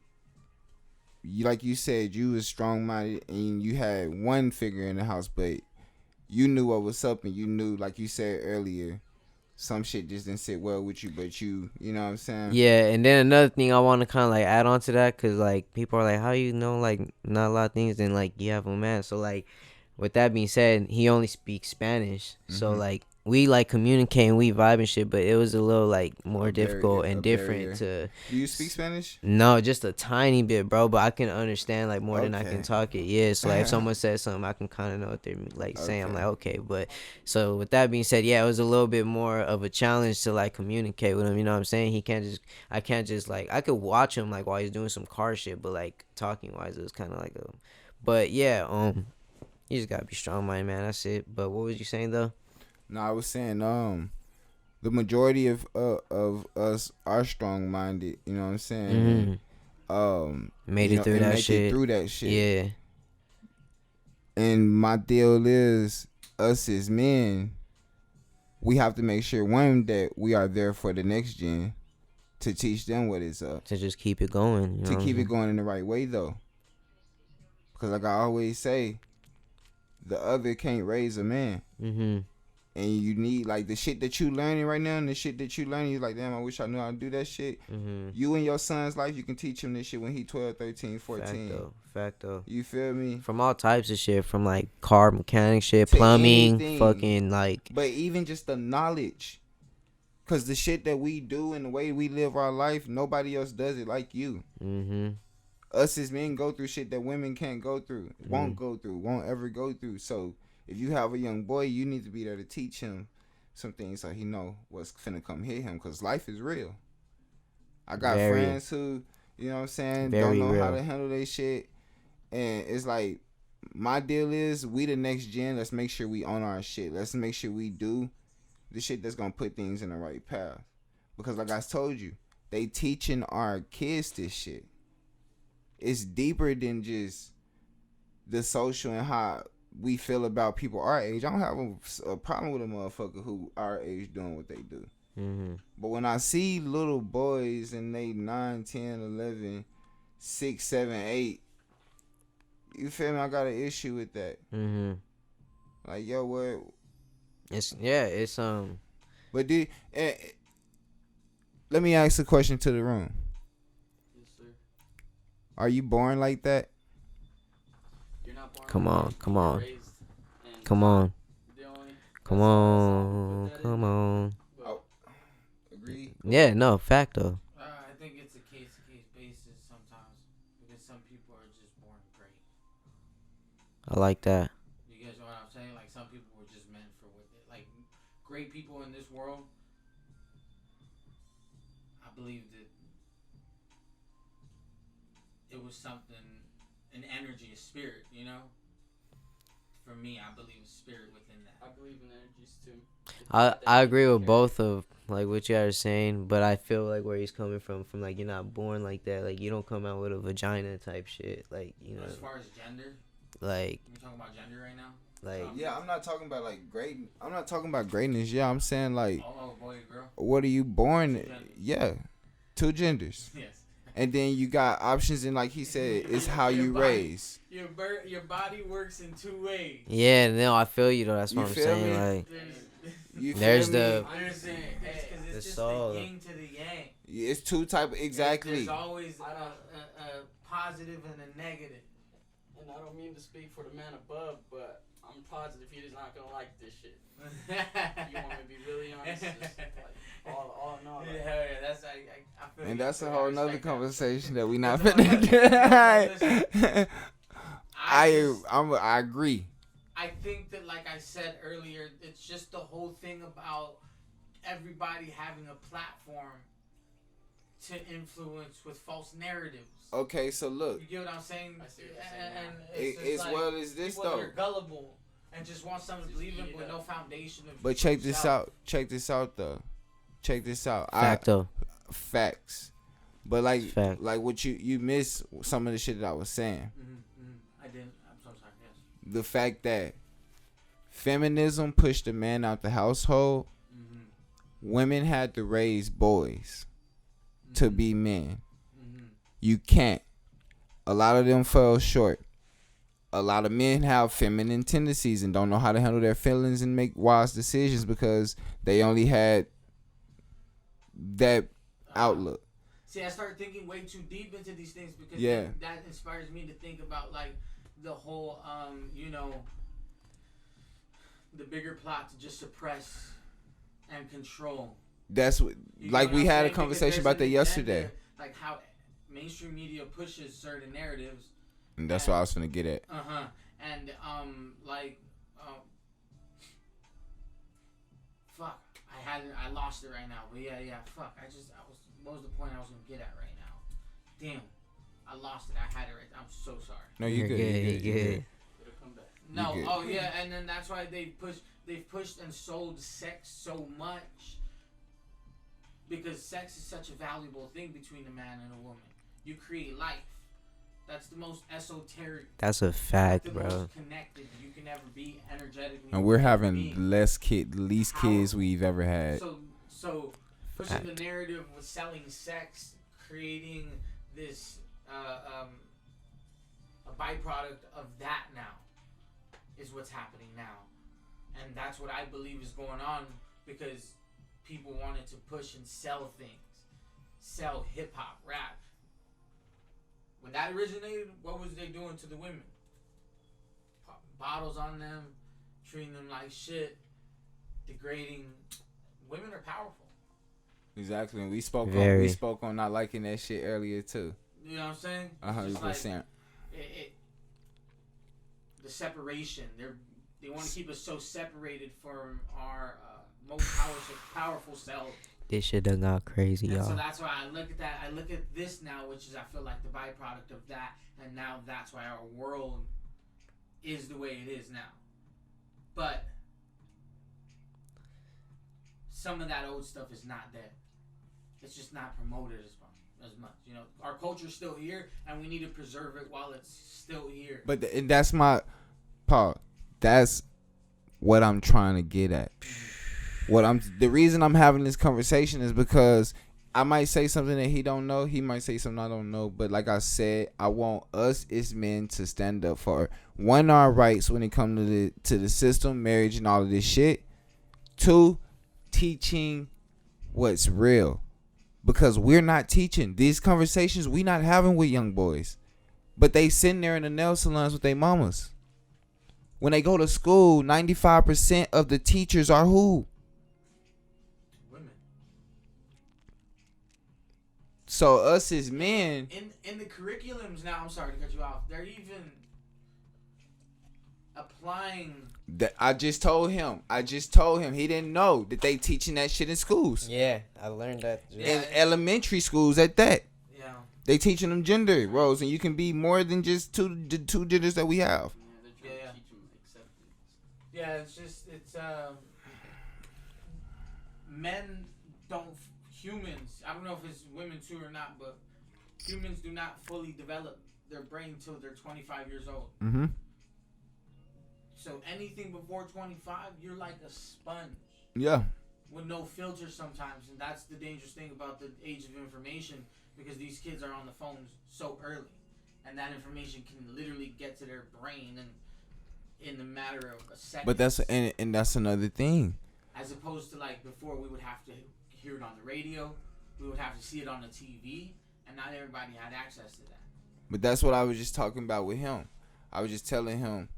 you said, you was strong minded and you had one figure in the house, but you knew what was up and you knew, like you said earlier, some shit just didn't sit well with you, but you know what I'm saying? Yeah, and then another thing I want to kind of like add on to that, because like people are like, how you know like not a lot of things, then like you have a man. So like with that being said, he only speaks Spanish, so like we like communicate and we vibe and shit, but it was a little like more difficult and different to. Do you speak Spanish? No, just a tiny bit, bro, but I can understand like more than I can talk it. Yeah, so like if someone says something, I can kind of know what they're like saying. I'm like, okay, but so with that being said, yeah, it was a little bit more of a challenge to like communicate with him. You know what I'm saying? I can't just like, I could watch him like while he's doing some car shit, but like talking wise, it was kind of like a. But yeah, you just gotta be strong minded, man. That's it. But what was you saying though? No, I was saying the majority of us are strong minded. You know what I'm saying? Made it through that shit. Yeah. And my deal is, us as men, we have to make sure, one, that we are there for the next gen to teach them what is up. To just keep it going. You know to keep it going in the right way, though. Because like I always say, the other can't raise a man. And you need, like, the shit that you learning right now and the shit that you learning, you're like, damn, I wish I knew how to do that shit. You in your son's life, you can teach him this shit when he 12, 13, 14. Facto. You feel me? From all types of shit, from like car mechanic shit, plumbing, anything. Fucking like. But even just the knowledge. Because the shit that we do and the way we live our life, nobody else does it like you. Us as men go through shit that women can't go through, won't go through, won't ever go through. So if you have a young boy, you need to be there to teach him some things so he know what's finna come hit him, because life is real. I got friends who, you know what I'm saying, don't know how to handle their shit. And it's like, my deal is, we the next gen, let's make sure we own our shit. Let's make sure we do the shit that's gonna put things in the right path. Because like I told you, they teaching our kids this shit. It's deeper than just the social and how we feel about people our age. I don't have a problem with a motherfucker who our age doing what they do. But when I see little boys and they 9, 10, 11, 6, 7, 8, you feel me? I got an issue with that. Like, yo, what? It's But let me ask a question to the room. Yes, sir. Are you born like that? You're not born. Come on. Come on. Oh, agree. Yeah, no, fact though. I think it's a case-to-case basis sometimes, because some people are just born great. I like that. You guys know what I'm saying? Like, some people were just meant for what they, like, great people in this world. I believe that it was something, an energy, a spirit, you know? For me, I believe a spirit within that. I believe in energies too. I agree with both of like what you guys are saying, but I feel like where he's coming from like, you're not born like that. Like, you don't come out with a vagina type shit. Like, you know. As far as gender, like, you're talking about gender right now. Like, yeah, I'm not talking about like great. I'm not talking about greatness. Yeah, I'm saying like, boy, girl. What are you born? Yeah, 2 genders. Yes. And then you got options, and like he said, it's how you raise. Your body works in 2 ways. Yeah, no, I feel you though. That's what I'm feel saying. me? Like, there's the I understand. Because the it's just soul. the yin to the yang. Yeah, it's 2 type exactly. There's always a positive and a negative. And I don't mean to speak for the man above, but I'm positive he is not gonna like this shit. You want me to be really honest? Just, like, all in all. Like, Yeah, that's I feel. And you. that's a I whole respect nother that. conversation that we not No, finna listen. I agree. I think that, like I said earlier, it's just the whole thing about everybody having a platform to influence with false narratives. Okay, so look. You get what I'm saying? I see what you're saying, And As like well as this people that though. are gullible and just want something to Just believe in eat with it no up. foundation of. But check this self. out. Check this out though. Check this out. Facto. Facts. But like Fact. like what you miss some of the shit that I was saying. I didn't. I'm so sorry. Yes. The fact that feminism pushed the man out the household, women had to raise boys to be men. You can't. A lot of them fell short. A lot of men have feminine tendencies and don't know how to handle their feelings and make wise decisions because they only had that outlook. See, I started thinking way too deep into these things because Yeah. that inspires me to think about like the whole, the bigger plot to just suppress and control. That's what, You like know what we I'm had a saying? conversation Because about that there's an yesterday. agenda, like how mainstream media pushes certain narratives. And that's what I was gonna get at. And fuck, I lost it right now. But yeah, fuck. What was the point I was gonna get at right now? Damn, I lost it. I had it right. I'm so sorry. No, you good. You good. It'll come back. No, good. oh yeah, and then that's why they've pushed and sold sex so much. Because sex is such a valuable thing between a man and a woman. You create life. That's the most esoteric. That's a fact, the bro. most connected you can ever be energetically. And we're having being. least kids we've ever had. So pushing the narrative with selling sex, creating this a byproduct of that now is what's happening now, and that's what I believe is going on because people wanted to push and sell things, sell hip hop, rap. When that originated, what was they doing to the women? Popping bottles on them, treating them like shit, degrading. Women are powerful. Exactly, and we spoke on not liking that shit earlier too. You know what I'm saying? 100%. The separation. They want to keep us so separated from our most powerful selves. This shit done got crazy, And y'all. so that's why I look at that. I look at this now, which is I feel like the byproduct of that, and now that's why our world is the way it is now. But some of that old stuff is not dead. It's just not promoted as much. You know, our culture's still here, and we need to preserve it while it's still here. But and that's my Paul. That's what I'm trying to get at. The reason I'm having this conversation is because I might say something that he don't know. He might say something I don't know. But like I said, I want us as men to stand up for one, our rights when it comes to the system, marriage, and all of this shit. Two, teaching what's real, because we're not teaching these conversations. We not having with young boys, but they sitting there in the nail salons with their mamas. When they go to school, 95% of the teachers are who? Women. So us as men, In the curriculums now, I'm sorry to cut you off. They're even applying. that I just told him he didn't know that they teaching that shit in schools. Yeah, I learned that. Yeah. In elementary schools at that. Yeah. They teaching them gender roles, and you can be more than just two genders that we have. Yeah, they're trying to teach them acceptance. Yeah, it's men don't, humans, I don't know if it's women too or not, but humans do not fully develop their brain till they're 25 years old. Mm-hmm. So anything before 25, you're like a sponge Yeah. with no filter sometimes, and that's the dangerous thing about the age of information, because these kids are on the phones so early, and that information can literally get to their brain and in the matter of a second. But that's another thing. As opposed to like before, we would have to hear it on the radio, we would have to see it on the TV, and not everybody had access to that. But that's what I was just talking about with him. I was just telling him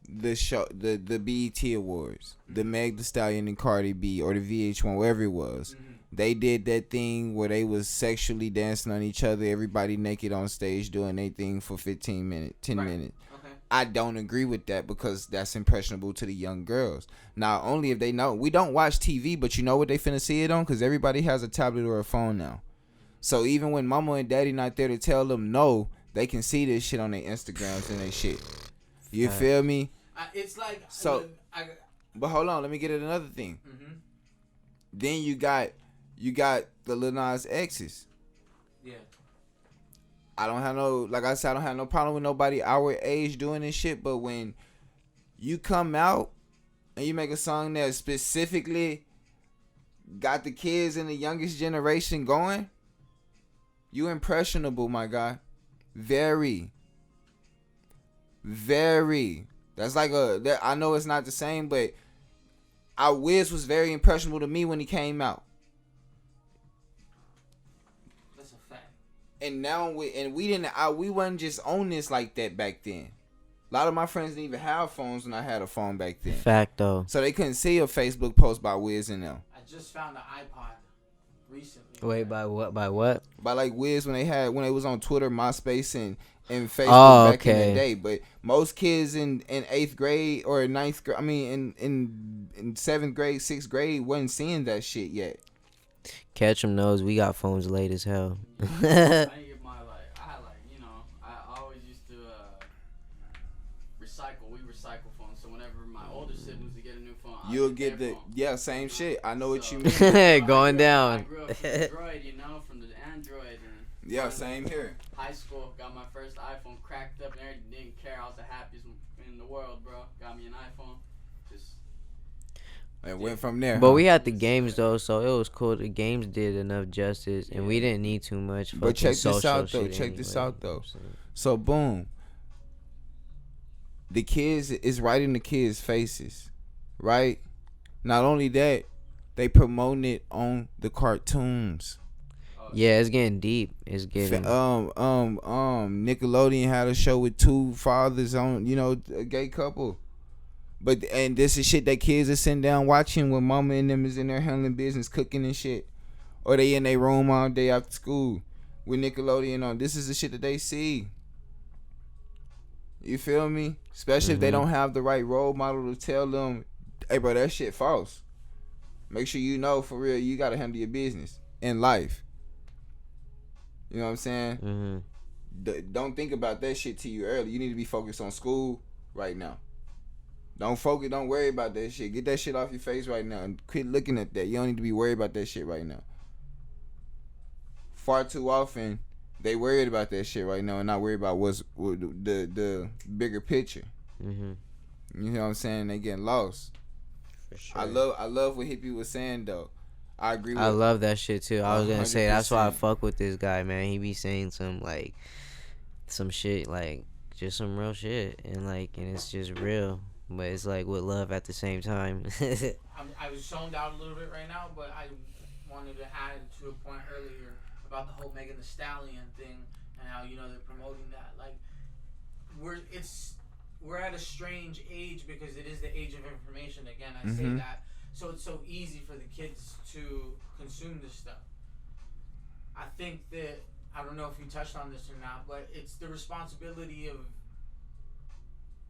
the show, the BET Awards, the Meg Thee Stallion and Cardi B, or the VH1, wherever it was. Mm-hmm. They did that thing where they was sexually dancing on each other, everybody naked on stage doing their thing for 15 minutes, 10 Right. minutes. Okay. I don't agree with that because that's impressionable to the young girls. Not only if they know, we don't watch TV, but you know what they finna see it on, because everybody has a tablet or a phone now. So even when mama and daddy not there to tell them no, they can see this shit on their Instagrams and their shit. You feel me? It's like so. But hold on, let me get at another thing. Mm-hmm. Then you got the Lil Nas X's. Yeah. I don't have no, like I said, I don't have no problem with nobody our age doing this shit. But when you come out and you make a song that specifically got the kids in the youngest generation going, you impressionable, my guy. Very. That's like I know it's not the same, but Wiz was very impressionable to me when he came out. That's a fact. And now we wasn't just on this like that back then. A lot of my friends didn't even have phones when I had a phone back then. Fact though. So they couldn't see a Facebook post by Wiz and them. I just found an iPod recently. Wait, by what? By what? By like Wiz when they was on Twitter, MySpace, and Facebook back in the day. But most kids in 8th grade or 9th grade, I mean in 7th grade, 6th grade, wasn't seeing that shit yet. Catch 'em knows we got phones late as hell. I didn't get my I had I always used to recycle. We recycle phones. So whenever my older siblings would get a new phone, you'll get the same shit. I know what you mean. Going down. I grew up from Android, from the Android. And yeah, same here. High school, got my first iPhone, cracked up and everything, didn't care. I was the happiest in the world, bro. Got me an iPhone. And went from there. But we had the games though, so it was cool. The games did enough justice, and we didn't need too much. But check this out though. So boom. The kids is right in the kids' faces, right? Not only that, they promoting it on the cartoons. Yeah, it's getting deep. It's getting Nickelodeon had a show with two fathers on, a gay couple. And this is shit that kids are sitting down watching when mama and them is in there handling business, cooking and shit. Or they in their room all day after school with Nickelodeon on. This is the shit that they see. You feel me? Especially if they don't have the right role model to tell them, hey bro, that shit false. Make sure you know for real, you gotta handle your business in life. You know what I'm saying? Don't think about that shit till you early. You need to be focused on school right now. Don't worry about that shit. Get that shit off your face right now and quit looking at that. You don't need to be worried about that shit right now. Far too often, they worried about that shit right now and not worried about what's the bigger picture. You know what I'm saying? They getting lost. For sure. I love what Hippie was saying though. I agree with I love that shit too. I was gonna say that's why I 100%. fuck with this guy, man. He be saying some shit, like just some real shit, and it's just real. But it's like with love at the same time. I was zoned out a little bit right now, but I wanted to add to a point earlier about the whole Megan Thee Stallion thing and how they're promoting that. Like we're at a strange age because it is the age of information. Again, I say that, so it's so easy for the kids to consume this stuff. I think that I don't know if you touched on this or not, but it's the responsibility of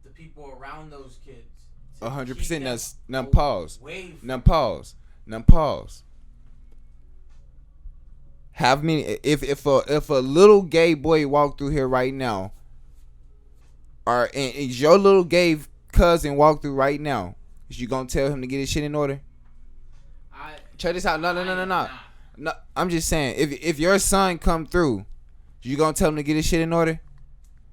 the people around those kids. 100%. Now pause. Now pause. Have me if a little gay boy walked through here right now, or and your little gay cousin walked through right now, is you gonna tell him to get his shit in order? Check this out. No. I'm just saying, if your son come through, you gonna tell him to get his shit in order?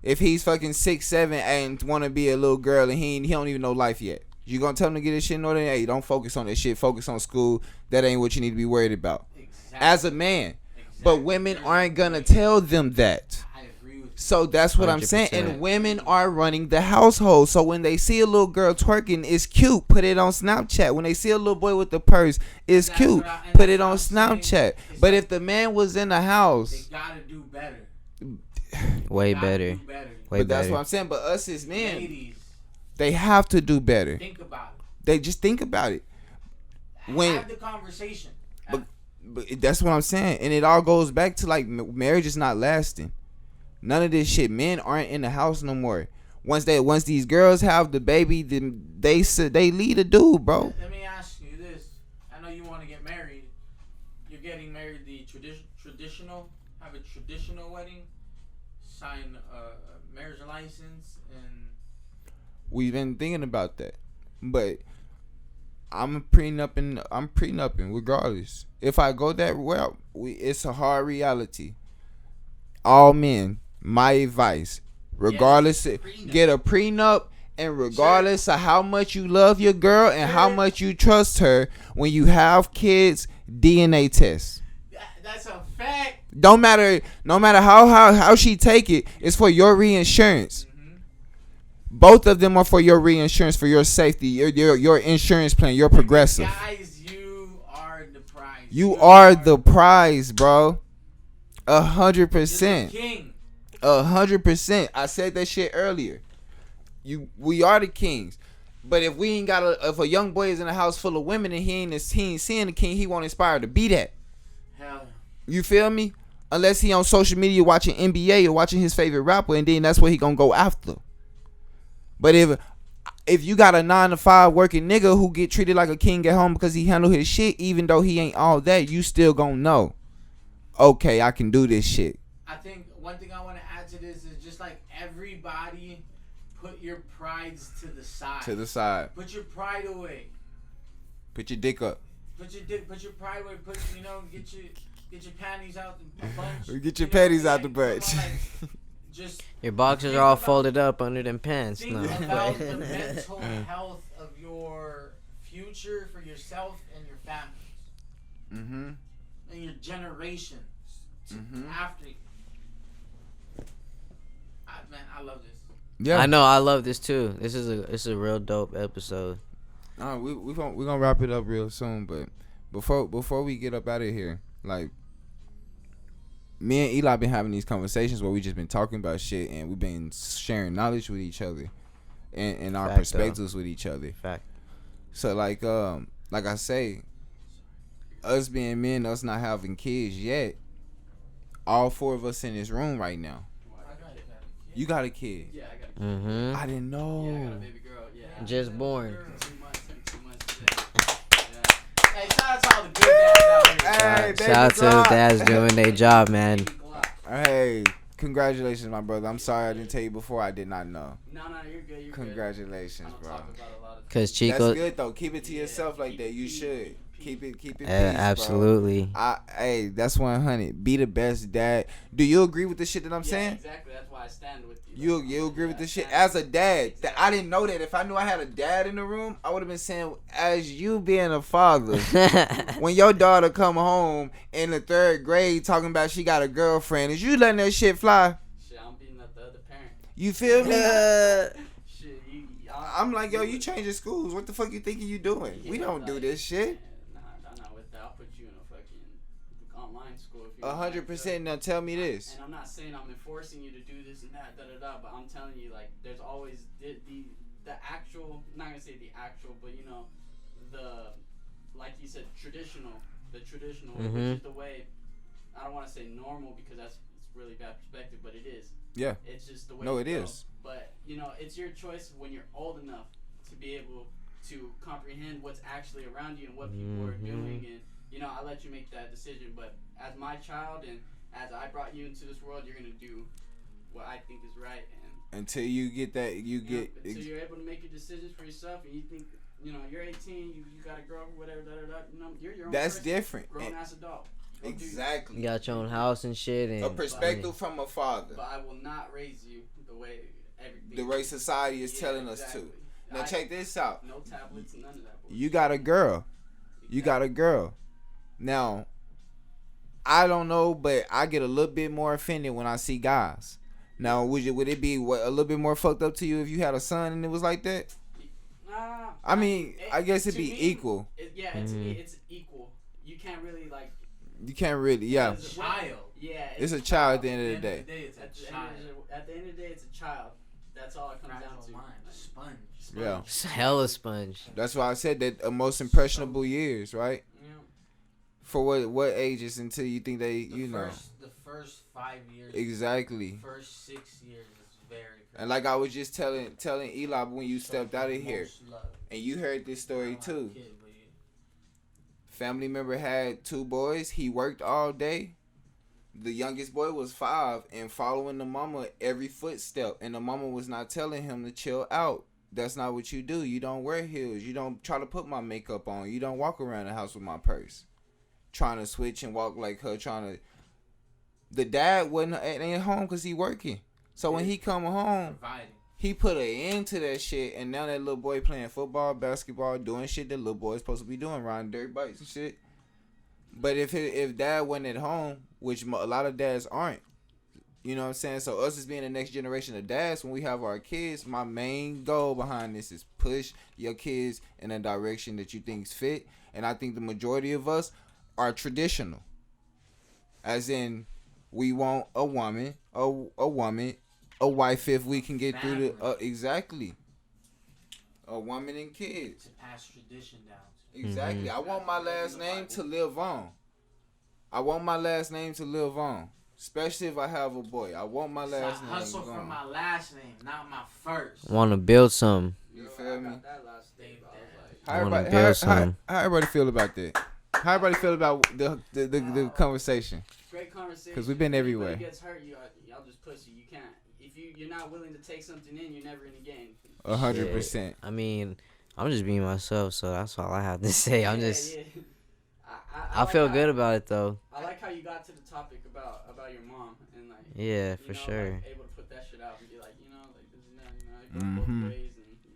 If he's fucking 6, 7 and want to be a little girl and he don't even know life yet, you gonna tell him to get his shit in order? Hey, don't focus on that shit. Focus on school. That ain't what you need to be worried about. Exactly. As a man. Exactly. But women aren't gonna tell them that. I agree with you. So that's what 100%. I'm saying. And women are running the household. So when they see a little girl twerking, it's cute. Put it on Snapchat. When they see a little boy with the purse, it's cute. Put it on Snapchat. But if the man was in the house, they gotta do better. Way better. But that's what I'm saying. But us as men, ladies, they have to do better. Think about it. They just think about it. Have the conversation. But that's what I'm saying. And it all goes back to like marriage is not lasting. None of this shit. Men aren't in the house no more. Once these girls have the baby, then they lead a dude, bro. Let me ask you this. I know you want to get married. you're getting married the traditional, have a traditional wedding, sign a marriage license, and We've been thinking about that, but I'm prenupping regardless. If I go that route, it's a hard reality. All men, my advice, regardless, get a prenup, and regardless of how much you love your girl and how much you trust her, when you have kids, DNA test. that's a fact. Don't matter, no matter how she take it, it's for your reinsurance. Both of them are for your reinsurance, for your safety, your insurance plan, your progressive. Guys, you are the prize. You are the prize, bro. 100%. King. 100%. I said that shit earlier. We are the kings. But if we ain't if a young boy is in a house full of women and he ain't seeing the king, he won't inspire to be that. Hell. You feel me? Unless he on social media watching NBA or watching his favorite rapper, and then that's what he gonna go after. But if you got a 9-to-5 working nigga who get treated like a king at home because he handle his shit, even though he ain't all that, you still gonna know, okay, I can do this shit. I think one thing I want to add to this is just like everybody, put your prides to the side. To the side. Put your pride away. Put your dick up. Put your pride away. Get your panties out the bunch. Get your panties out the bunch. Just Your boxers are all folded up under them pants. think No. about the mental health of your future for yourself and your families. And your generations after you. Man, I love this. Yeah, I know. I love this too. This is a real dope episode. We're gonna wrap it up real soon, but before we get up out of here, like, me and Eli been having these conversations where we just been talking about shit, and we've been sharing knowledge with each other and our perspectives with each other. Fact. So like I say, us being men, us not having kids yet, all 4 of us in this room right now. You got a kid? Yeah, I got a kid. I didn't know. Yeah, I got a baby girl. Yeah. Just born. 2 months. Yeah. Hey, shout out to all the good dads out here. Hey, Shout out to the dads doing their job, man. Hey, congratulations, my brother. I'm sorry I didn't tell you before. I did not know. No, you're good. You're Congratulations, good. I bro. don't talk about a lot of Cause Chico. That's good though. Keep it to yourself like that. You should keep it. Peace, Absolutely. bro. Hey, that's 100. Be the best dad. Do you agree with the shit that I'm saying? Exactly. That's why I stand with you. You agree with the shit as a dad? That I didn't know that. If I knew I had a dad in the room, I would have been saying, as you being a father, when your daughter come home in the 3rd grade talking about she got a girlfriend, is you letting that shit fly? Shit, I'm beating up the other parent. You feel me? Shit, I'm like, yo, you changing schools. What the fuck you thinking you doing? We don't do this shit. Nah, I'm not with that. I'll put you in a fucking online school if you 100%. Now tell me this. And I'm not saying I'm enforcing you to do this and that, but I'm telling you, like, there's always the actual, I'm not gonna say the actual, but you know, like you said, the traditional, which is the way. I don't want to say normal because it's really bad perspective, but it is. Yeah. It's just the way. No, it it goes. is. But you know, it's your choice when you're old enough to be able to comprehend what's actually around you and what people are doing, and you know, I let you make that decision. But as my child and as I brought you into this world, you're gonna do what I think is right. And until you get that, until you're able to make your decisions for yourself, and you think, you know, you're 18, you got a girl, whatever, you know, you're your own that's person, different. grown ass adult. Exactly. You got your own house and shit. And a perspective from a father. But I will not raise you the way everything. The way society is telling us to. Now check this out. No tablets, none of that. Bullshit. You got a girl. You got a girl. Now, I don't know, but I get a little bit more offended when I see guys. Now, would it be a little bit more fucked up to you if you had a son and it was like that? Nah. I mean, I guess it'd be equal. It's equal. You can't really like. You can't really, yeah. It's a child. Yeah. It's a child at the end of the day. It's a child. At the end of the day, it's a child. That's all it comes down to. Mind. Sponge. Yeah. It's hella sponge. That's why I said that most impressionable years, right? Yeah. For what ages until you think they, The first 5 years. Exactly. First 6 years is very crazy. And like I was just telling Eli when you stepped out of here, and you heard this story too. Family member had 2 boys. He worked all day. The youngest boy was 5 and following the mama every footstep. And the mama was not telling him to chill out. That's not what you do. You don't wear heels. You don't try to put my makeup on. You don't walk around the house with my purse. Trying to switch and walk like her. The dad ain't home because he working. So when he come home, he put an end to that shit. And now that little boy playing football, basketball, doing shit that little boy is supposed to be doing, riding dirt bikes and shit. But if dad wasn't at home, which a lot of dads aren't, you know what I'm saying? So us as being the next generation of dads, when we have our kids, my main goal behind this is push your kids in a direction that you think's fit. And I think the majority of us are traditional. As in, we want a woman, a wife if we can get through the exactly. A woman and kids. To pass tradition down. Exactly. I want my last name to live on. Especially if I have a boy. I want my last name. Hustle for my last name, not my first. Want to build something. You feel me? How everybody feel about that? How everybody feel about the conversation? Great conversation. Because we've been everywhere. If anybody gets hurt, y'all just pussy. You can't. If you're not willing to take something in, you're never gonna gain. 100%. I mean, I'm just being myself, so that's all I have to say. I'm just. Yeah. I feel good about it though. I like how you got to the topic about your mom and like. Yeah, for sure. Like, able to put that shit out and be like, like this and that, it goes both ways,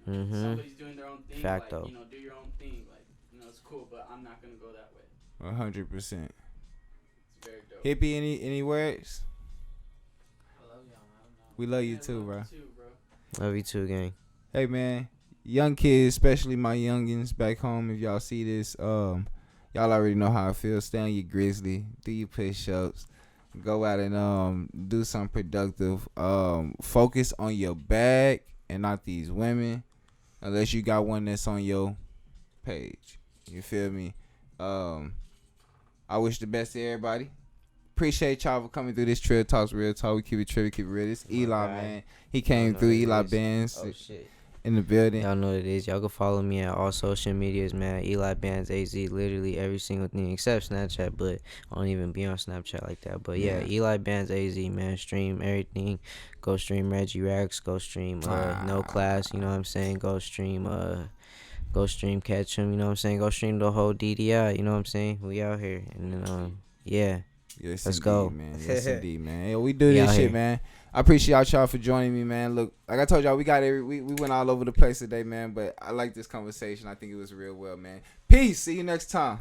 and somebody's doing their own thing. Fact like, though. Do your own thing. Like, it's cool, but I'm not gonna go that way. 100%. It's very dope. Hippie, any words? I love y'all, man. We love you too, bro. Love you too, gang. Hey, man. Young kids, especially my youngins back home, if y'all see this, y'all already know how I feel. Stay on your grizzly. Do your push-ups. Go out and do something productive. Focus on your bag and not these women. Unless you got one that's on your page. You feel me? I wish the best to everybody. Appreciate y'all for coming through this Trill Talks Real Talk. We keep it trill, we keep it real. This Eli, man. He came through. Eli Bandz. Oh, shit. In the building. Y'all know what it is. Y'all can follow me at all social medias, man. Eli Bandz AZ, literally every single thing except Snapchat, but I don't even be on Snapchat like that. But yeah, Eli Bandz AZ, man. Stream everything. Go stream Reggie Rax. Go stream No Class. You know what I'm saying? Go stream Catch Him. You know what I'm saying? Go stream the whole DDI. You know what I'm saying? We out here, and then yeah. Yes, let's indeed, go, man. Yes, indeed, man. Yo, we do this shit, man. I appreciate y'all for joining me, man. Look, like I told y'all, we went all over the place today, man. But I like this conversation. I think it was real well, man. Peace. See you next time.